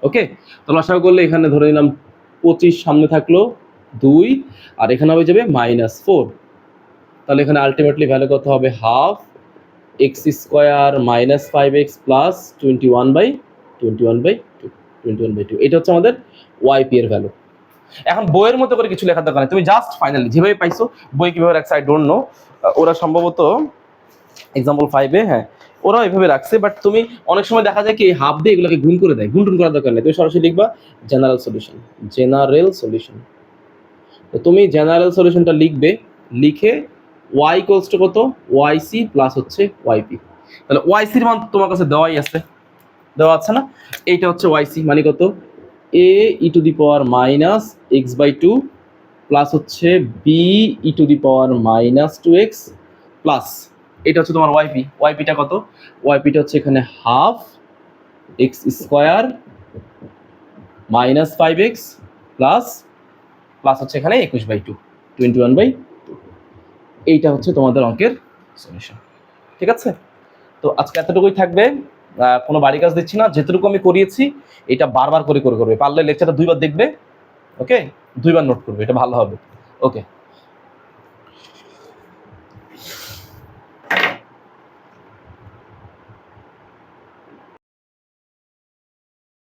ওকে, তো লসাগু করলে এখানে ধরে নিলাম 25 সামনে থাকলো 2, আর এখানে হয়ে যাবে -4, তাহলে এখানে আলটিমেটলি ভ্যালু কত হবে, half x square minus 5x plus 21/2, এটা হচ্ছে আমাদের ওয়াইপি এর ভ্যালু। এখন বইয়ের মতো করে কিছু লেখার দরকার নেই, তুমি জাস্ট ফাইনালি যেভাবে পাইছো, বই কিভাবে রাখছে আই ডোন্ট নো, ওরা সম্ভবত এক্সাম্পল 5-এ হ্যাঁ ওরা এভাবে রাখছে, বাট তুমি অনেক সময় দেখা যায় কি হাফ দিয়ে এগুলোকে গুণ করে দেয়, গুণ করার দরকার নেই, তুমি সরাসরি লিখবা জেনারেল সলিউশন, তো তুমি জেনারেল সলিউশনটা লিখবে, লিখে y ইকুয়ালস টু কত, yc প্লাস হচ্ছে yp, তাহলে yc এর মান তোমার কাছে দেওয়া আছে না, এইটা হচ্ছে yc মানে কত, a e to the power minus x/2 plus হচ্ছে b e to the power minus 2x plus এটা হচ্ছে তোমার ypটা কত, ypটা হচ্ছে এখানে half x square minus 5x plus হচ্ছে এখানে 21/2, 21/2, এইটা হচ্ছে তোমাদের অঙ্কের সলিউশন। ঠিক আছে, তো আজকে এতটুকুই থাকবে, কোনো বাড়ি কাজ দিচ্ছি না, যেটুকু আমি করিয়েছি এটা বারবার করে করবে, পারলে লেকচারটা 2বার দেখবে, ওকে 2বার নোট করবে, এটা ভালো হবে। ওকে।